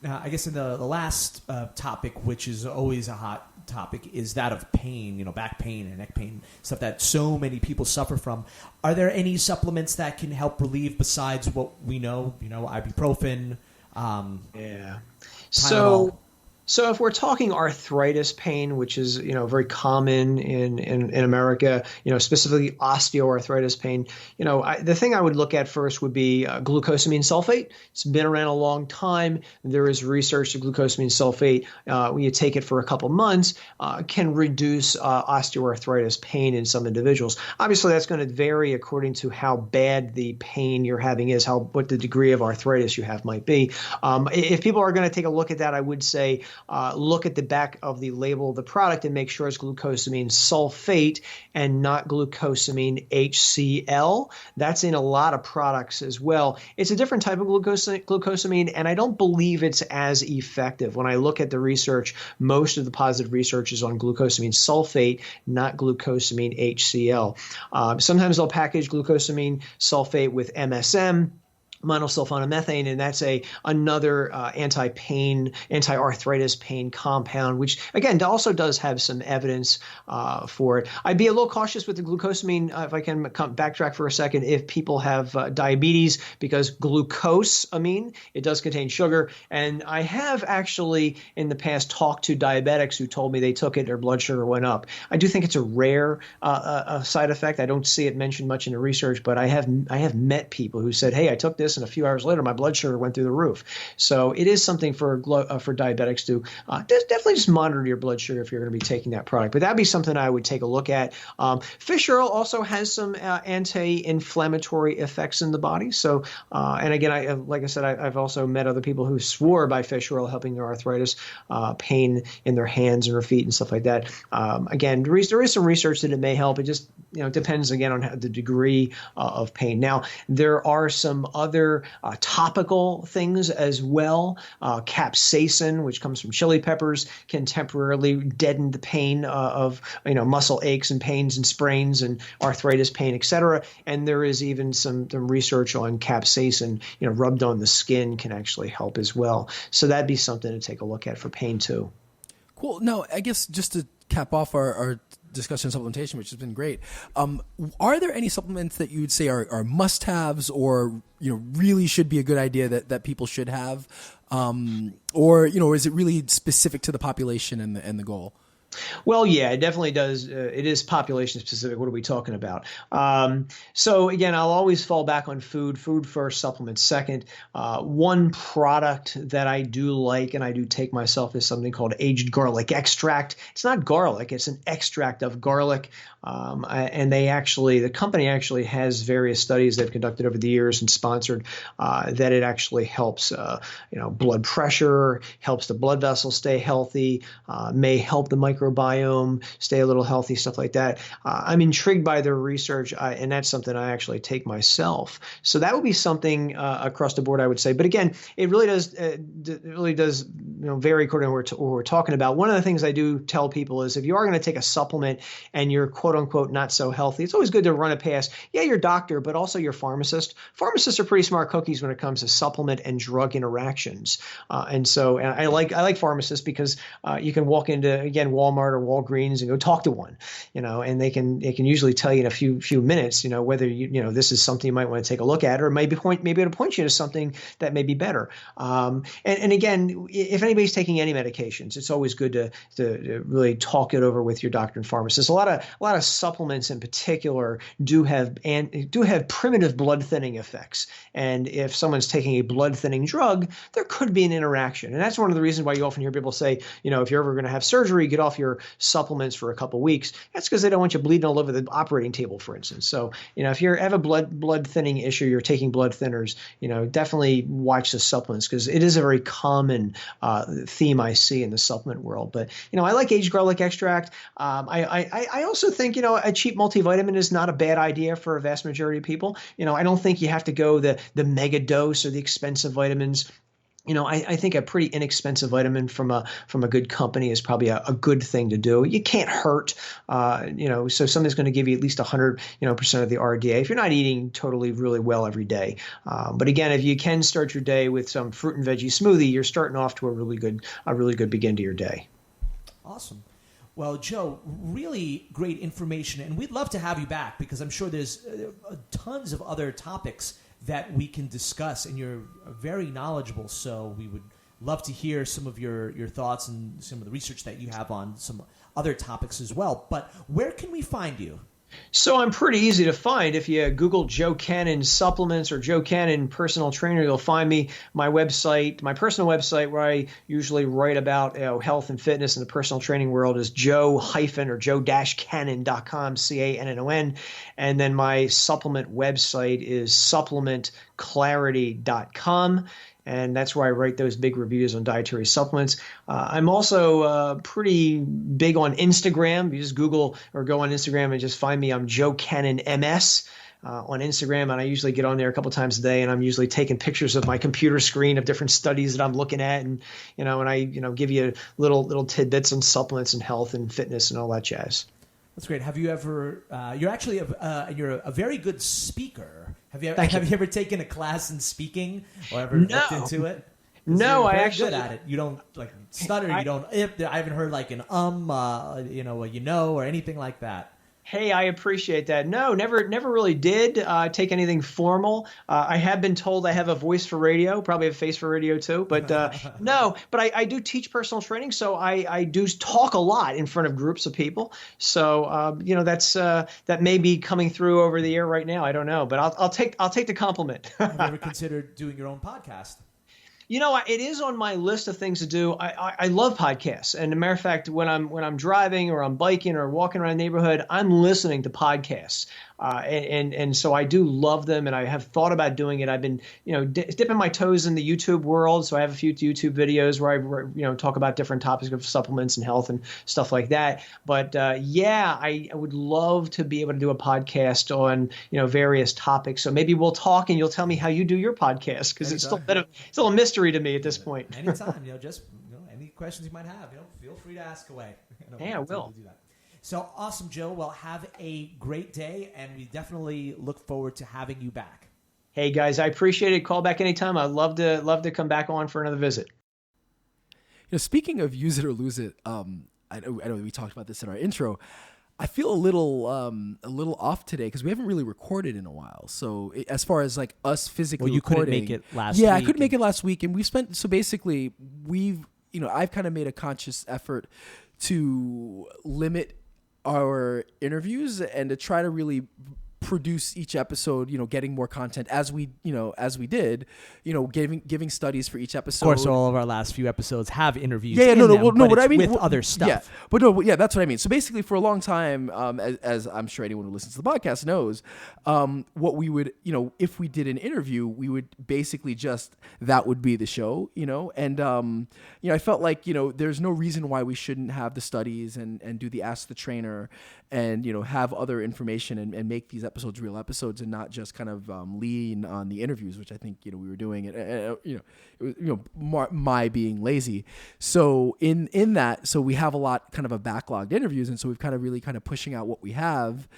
Now, I guess in the last topic, which is always a hot topic, is that of pain, back pain and neck pain, stuff that so many people suffer from. Are there any supplements that can help relieve besides what we know, ibuprofen? Yeah. Tylenol? So if we're talking arthritis pain, which is, very common in America, specifically osteoarthritis pain, the thing I would look at first would be glucosamine sulfate. It's been around a long time. There is research that glucosamine sulfate, when you take it for a couple months, can reduce osteoarthritis pain in some individuals. Obviously, that's going to vary according to how bad the pain you're having is, what the degree of arthritis you have might be. If people are going to take a look at that, I would say, look at the back of the label of the product and make sure it's glucosamine sulfate and not glucosamine HCl. That's in a lot of products as well. It's a different type of glucosamine, and I don't believe it's as effective. When I look at the research, most of the positive research is on glucosamine sulfate, not glucosamine HCl. Sometimes they'll package glucosamine sulfate with MSM, monosulfonamethane, and that's another anti-arthritis pain compound, which again also does have some evidence for it. I'd be a little cautious with the glucosamine, if I can backtrack for a second, if people have diabetes, because glucosamine, it does contain sugar, and I have actually in the past talked to diabetics who told me they took it, their blood sugar went up. I do think it's a rare side effect. I don't see it mentioned much in the research, but I have met people who said, hey, I took this, and a few hours later, my blood sugar went through the roof. So it is something for diabetics to definitely just monitor your blood sugar if you're going to be taking that product. But that'd be something I would take a look at. Fish oil also has some anti-inflammatory effects in the body. So, and again, like I said, I've also met other people who swore by fish oil helping their arthritis, pain in their hands and their feet and stuff like that. Again, there is some research that it may help. It just depends again on the degree of pain. Now, there are some other topical things as well. Capsaicin, which comes from chili peppers, can temporarily deaden the pain of muscle aches and pains and sprains and arthritis pain, etc. And there is even some research on capsaicin, rubbed on the skin, can actually help as well. So that'd be something to take a look at for pain too. Cool. Now, I guess just to cap off our discussion of supplementation, which has been great. Are there any supplements that you would say are must-haves, or really should be a good idea that people should have, or is it really specific to the population and the goal? Well, yeah, it definitely does. It is population specific. What are we talking about? So again, I'll always fall back on food first, supplements second. One product that I do like and I do take myself is something called aged garlic extract. It's not garlic, it's an extract of garlic. And the company actually has various studies they've conducted over the years and sponsored that it actually helps, blood pressure, helps the blood vessels stay healthy, may help the microbiome stay a little healthy, stuff like that. I'm intrigued by their research, and that's something I actually take myself. So that would be something across the board, I would say. But again, it really does vary according to what we're talking about. One of the things I do tell people is if you are going to take a supplement and you're quote unquote not so healthy, it's always good to run it past, your doctor, but also your pharmacist. Pharmacists are pretty smart cookies when it comes to supplement and drug interactions. And I like pharmacists because you can walk into, again, Walmart or Walgreens and go talk to one, and they can usually tell you in a few minutes, whether this is something you might want to take a look at, or maybe it'll point you to something that may be better. And again, if anybody's taking any medications, it's always good to really talk it over with your doctor and pharmacist. A lot of supplements in particular do have primitive blood thinning effects. And if someone's taking a blood thinning drug, there could be an interaction. And that's one of the reasons why you often hear people say, if you're ever going to have surgery, get off your supplements for a couple of weeks. That's because they don't want you bleeding all over the operating table, for instance. So, if you have a blood thinning issue, you're taking blood thinners, definitely watch the supplements, because it is a very common theme I see in the supplement world. But, I like aged garlic extract. I also think, a cheap multivitamin is not a bad idea for a vast majority of people. I don't think you have to go the mega dose or the expensive vitamins. I think a pretty inexpensive vitamin from a good company is probably a good thing to do. You can't hurt, so something's going to give you at least 100% of the RDA if you're not eating totally really well every day. But again, if you can start your day with some fruit and veggie smoothie, you're starting off to a really good begin to your day. Awesome. Well, Joe, really great information, and we'd love to have you back because I'm sure there's tons of other topics that we can discuss, and you're very knowledgeable, so we would love to hear some of your thoughts and some of the research that you have on some other topics as well. But where can we find you? So I'm pretty easy to find. If you Google Joe Cannon supplements or Joe Cannon personal trainer, you'll find me. My website, my personal website, where I usually write about health and fitness in the personal training world, is joe-cannon.com, CANNON. And then my supplement website is supplementclarity.com. And that's where I write those big reviews on dietary supplements. I'm also pretty big on Instagram. You just Google or go on Instagram and just find me. I'm Joe Cannon MS on Instagram, and I usually get on there a couple times a day, and I'm usually taking pictures of my computer screen of different studies that I'm looking at, and and I give you little tidbits on supplements and health and fitness and all that jazz. That's great. Have you ever? You're actually you're a very good speaker. Have you ever taken a class in speaking or ever looked into it? No, I actually good at it. You don't stutter. You don't. I haven't heard like an or anything like that. Hey, I appreciate that. No, never really did take anything formal. I have been told I have a voice for radio, probably have a face for radio too, but no. But I do teach personal training, so I do talk a lot in front of groups of people. So that's that may be coming through over the air right now. I don't know, but I'll take the compliment. Have you ever considered doing your own podcast? It is on my list of things to do. I love podcasts. And as a matter of fact, when I'm driving or I'm biking or walking around the neighborhood, I'm listening to podcasts. And so I do love them, and I have thought about doing it. I've been, dipping my toes in the YouTube world. So I have a few YouTube videos where I, talk about different topics of supplements and health and stuff like that. But I would love to be able to do a podcast on, various topics. So maybe we'll talk and you'll tell me how you do your podcast, because it's still a mystery to me at this point. Anytime, just any questions you might have, feel free to ask away. I will. Do that. So awesome, Joe. Well, have a great day, and we definitely look forward to having you back. Hey guys, I appreciate it. Call back anytime. I'd love to come back on for another visit. Speaking of use it or lose it, I know we talked about this in our intro. I feel a little off today because we haven't really recorded in a while. So as far as like us physically, you recording, couldn't make it last week. Yeah, I couldn't make it last week, and I've kind of made a conscious effort to limit our interviews and to try to really produce each episode, getting more content as we did, giving studies for each episode. Of course, all of our last few episodes have interviews. What I mean with other stuff. Yeah, that's what I mean. So basically, for a long time, as I'm sure anyone who listens to the podcast knows, what we would, if we did an interview, we would basically that would be the show, and I felt like there's no reason why we shouldn't have the studies and do the Ask the Trainer and have other information and make these episodes episodes real episodes and not just kind of lean on the interviews, which I think we were doing it. It was, my being lazy. So in that, so we have a lot kind of a backlogged interviews, and so we've kind of really kind of pushing out what we have.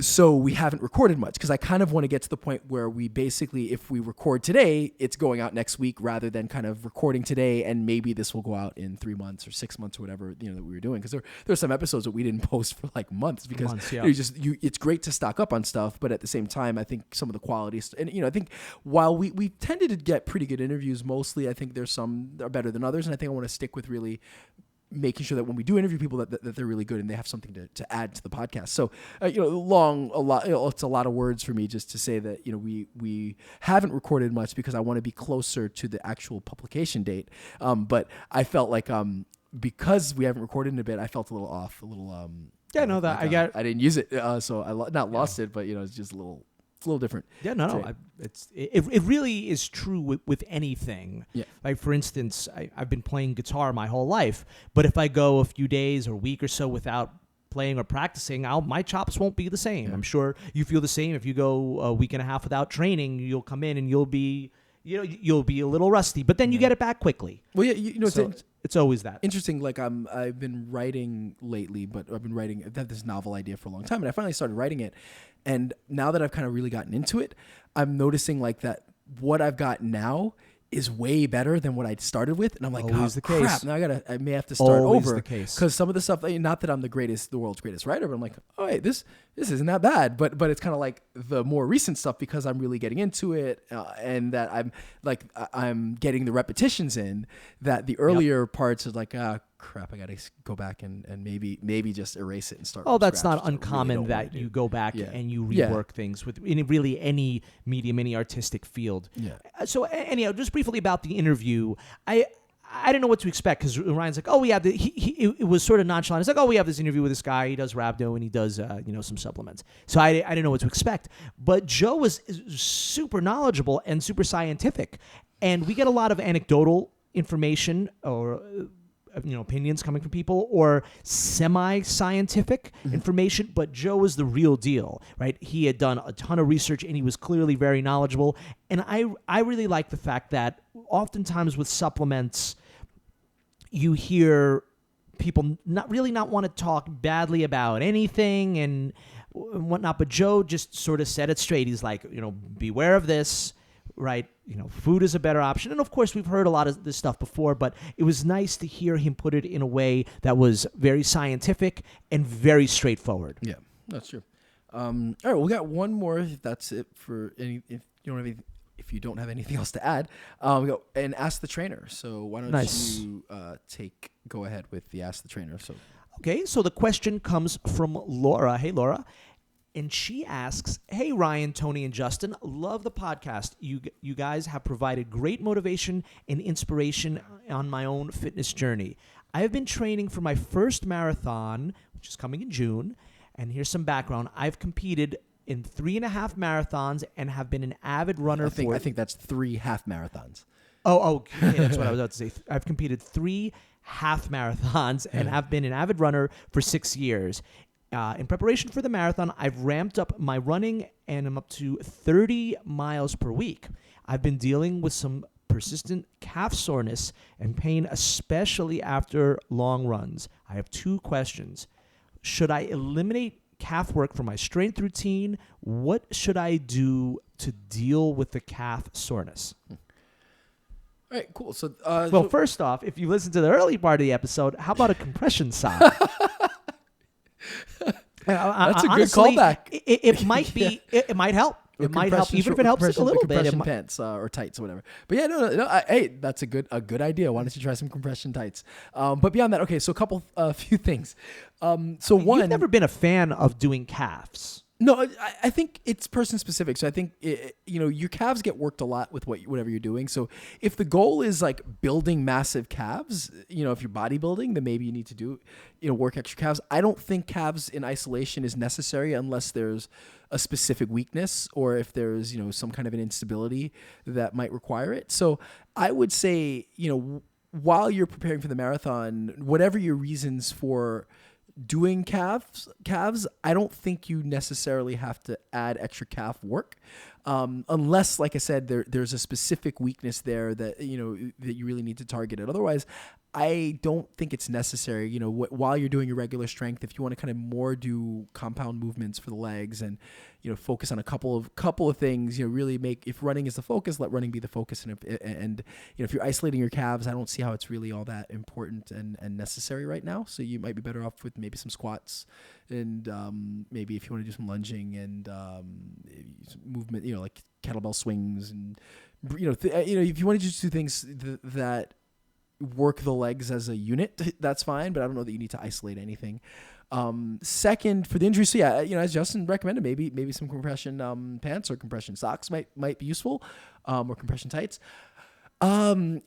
So we haven't recorded much because I kind of want to get to the point where we basically, if we record today, it's going out next week rather than kind of recording today and maybe this will go out in 3 months or 6 months or whatever that we were doing. Because there's some episodes that we didn't post for like months because it's great to stock up on stuff, but at the same time, I think some of the quality and I think while we tended to get pretty good interviews, mostly I think there's some that are better than others, and I think I want to stick with really making sure that when we do interview people that they're really good and they have something to add to the podcast. So, it's a lot of words for me just to say that, we haven't recorded much because I want to be closer to the actual publication date. But I felt like, because we haven't recorded in a bit, I felt a little off, I didn't use it. So I lost it, but it's just a little different. Yeah, no. It really is true with anything. Yeah. Like, for instance, I've been playing guitar my whole life, but if I go a few days or a week or so without playing or practicing, my chops won't be the same. Yeah. I'm sure you feel the same. If you go a week and a half without training, you'll come in and you'll be a little rusty, but then you get it back quickly. Well, yeah, it's always that. Interesting. Like I've been writing lately, but I've had this novel idea for a long time, and I finally started writing it. And now that I've kind of really gotten into it, I'm noticing like that what I've got now is way better than what I started with, and I'm like, crap! Now I may have to start over because some of the stuff. Not that I'm the world's greatest writer, but I'm like, oh wait, this isn't that bad. But it's kind of like the more recent stuff because I'm really getting into it, and that I'm getting the repetitions in. That the earlier parts are like, crap, I got to go back and maybe just erase it and start. Oh, that's not uncommon that you go back and you rework things in really any medium, any artistic field. Yeah. So anyhow, just briefly about the interview, I didn't know what to expect because Ryan's like, oh, we have it was sort of nonchalant. It's like, oh, we have this interview with this guy. He does Rhabdo and he does some supplements. So I didn't know what to expect. But Joe was super knowledgeable and super scientific, and we get a lot of anecdotal information or opinions coming from people or semi-scientific information, but Joe was the real deal, right? He had done a ton of research and he was clearly very knowledgeable. And I really like the fact that oftentimes with supplements, you hear people not want to talk badly about anything and whatnot, but Joe just sort of set it straight. He's like, beware of this, right? Food is a better option. And of course, we've heard a lot of this stuff before, but it was nice to hear him put it in a way that was very scientific and very straightforward. Yeah, that's true. All right, we got one more. If that's it for if you don't have anything else to add, we go and ask the trainer. So why don't you go ahead with the ask the trainer? So okay, so the question comes from Laura. Hey, Laura. And she asks, hey, Ryan, Tony, and Justin, love the podcast. You guys have provided great motivation and inspiration on my own fitness journey. I have been training for my first marathon, which is coming in June. And here's some background. I've competed in 3.5 marathons and have been an avid runner I think that's 3 half marathons. Oh, okay. That's what I was about to say. I've competed 3 half marathons and have been an avid runner for 6 years. In preparation for the marathon, I've ramped up my running and I'm up to 30 miles per week. I've been dealing with some persistent calf soreness and pain, especially after long runs. I have 2 questions. Should I eliminate calf work from my strength routine? What should I do to deal with the calf soreness? All right, cool. So, first off, if you listen to the early part of the episode, how about a compression sock? That's a honestly, good callback. It might be. It might help. It might help, even if it helps a little bit. Compression pants or tights or whatever. But yeah, no. Hey, that's a good idea. Why don't you try some compression tights? But beyond that, okay. So a few things. So one, you've never been a fan of doing calves. No, I think it's person specific. So I think your calves get worked a lot with whatever you're doing. So if the goal is like building massive calves, if you're bodybuilding, then maybe you need to do work extra calves. I don't think calves in isolation is necessary unless there's a specific weakness or if there's some kind of an instability that might require it. So I would say while you're preparing for the marathon, whatever your reasons for doing calves, I don't think you necessarily have to add extra calf work. Unless, like I said, there's a specific weakness there that, that you really need to target it. Otherwise, I don't think it's necessary, while you're doing your regular strength, if you want to kind of more do compound movements for the legs and, focus on a couple of things, really if running is the focus, let running be the focus. And if you're isolating your calves, I don't see how it's really all that important and necessary right now. So you might be better off with maybe some squats and maybe if you want to do some lunging and movement, like kettlebell swings and, if you want to just do things that work the legs as a unit, that's fine, but I don't know that you need to isolate anything. Second, for the injury, so yeah, as Justin recommended, maybe some compression pants or compression socks might be useful, or compression tights.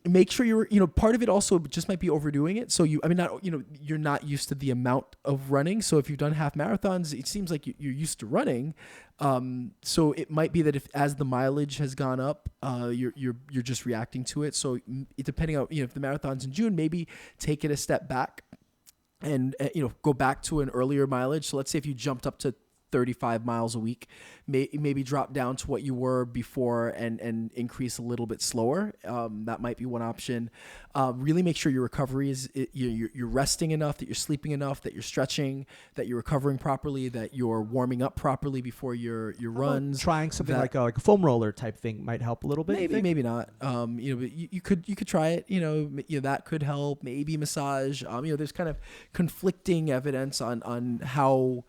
Make sure you're, part of it also just might be overdoing it. So you're not used to the amount of running. So if you've done half marathons, it seems like you're used to running. So it might be that as the mileage has gone up, you're just reacting to it. So depending on, if the marathon's in June, maybe take it a step back and, go back to an earlier mileage. So let's say if you jumped up to 35 miles a week, maybe drop down to what you were before and increase a little bit slower. That might be one option. Really make sure your recovery is you're resting enough, that you're sleeping enough, that you're stretching, that you're recovering properly, that you're warming up properly before your runs. Trying something like a foam roller type thing might help a little bit. Maybe not. But you could try it. That could help. Maybe massage. There's kind of conflicting evidence on how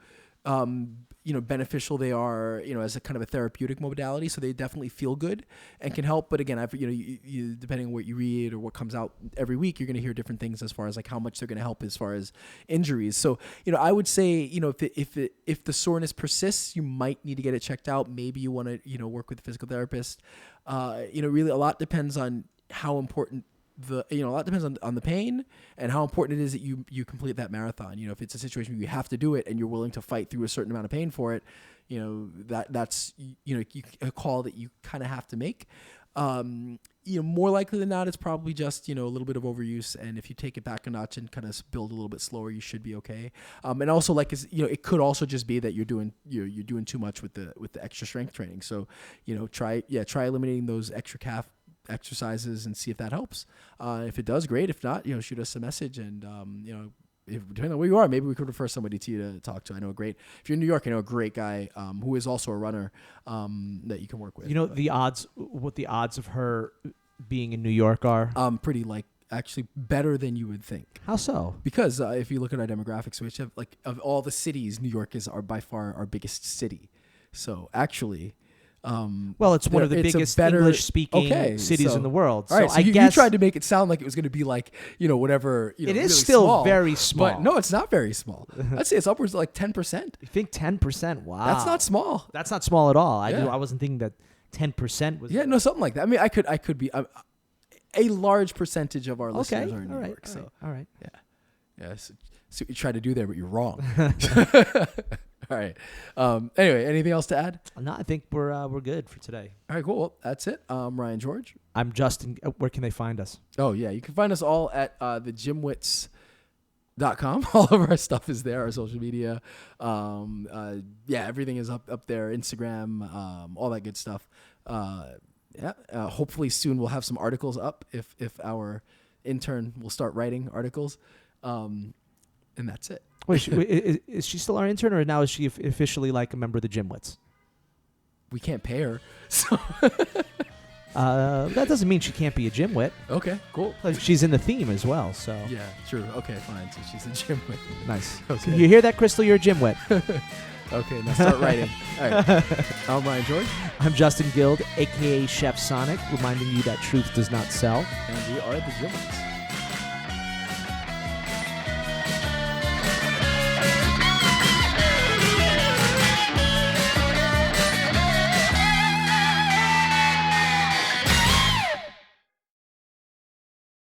beneficial they are, as a kind of a therapeutic modality. So they definitely feel good and can help. But again, you depending on what you read or what comes out every week, you're going to hear different things as far as like how much they're going to help as far as injuries. So, I would say, if the soreness persists, you might need to get it checked out. Maybe you want to, work with a physical therapist. Really a lot depends on how important a lot depends on the pain and how important it is that you complete that marathon. If it's a situation where you have to do it and you're willing to fight through a certain amount of pain for it, that's a call that you kind of have to make. More likely than not, it's probably just, a little bit of overuse. And if you take it back a notch and kind of build a little bit slower, you should be okay. And also it could also just be that you're doing too much with the extra strength training. So, try eliminating those extra calf exercises and see if that helps. If it does, great. If not, shoot us a message and, depending on where you are, maybe we could refer somebody to you to talk to. If you're in New York, I know a great guy, who is also a runner, that you can work with. What the odds of her being in New York are? Pretty actually better than you would think. How so? Because, if you look at our demographics, we have of all the cities, New York is by far our biggest city. So actually, it's one of the biggest English-speaking cities in the world. All right, so you tried to make it sound like it was going to be whatever. It is really still small, very small. But no, it's not very small. I'd say it's upwards of 10%. You think 10%? Wow, that's not small. That's not small at all. Yeah. I wasn't thinking that 10% was. Yeah, no, something like that. I mean, I could be a large percentage of our listeners are in New York. All right. Yeah. So what you try to do there, but you're wrong. All right. Anyway, anything else to add? No, I think we're good for today. All right, cool. Well, that's it. Ryan George. I'm Justin. Where can they find us? Oh, yeah. You can find us all at thegymwits.com. All of our stuff is there, our social media. Everything is up there. Instagram, all that good stuff. Hopefully soon we'll have some articles up if our intern will start writing articles. And that's it. Wait, is she still our intern, or now is she officially like a member of the GymWits? We can't pay her, so that doesn't mean she can't be a GymWit. Okay, cool. She's in the theme as well, so yeah, true. Okay, fine. So she's a GymWit. Nice. Okay. You hear that, Crystal? You're a GymWit. Okay, now start writing. All right. I'm Ryan George. I'm Justin Guild, aka Chef Sonic, reminding you that truth does not sell. And we are the GymWits.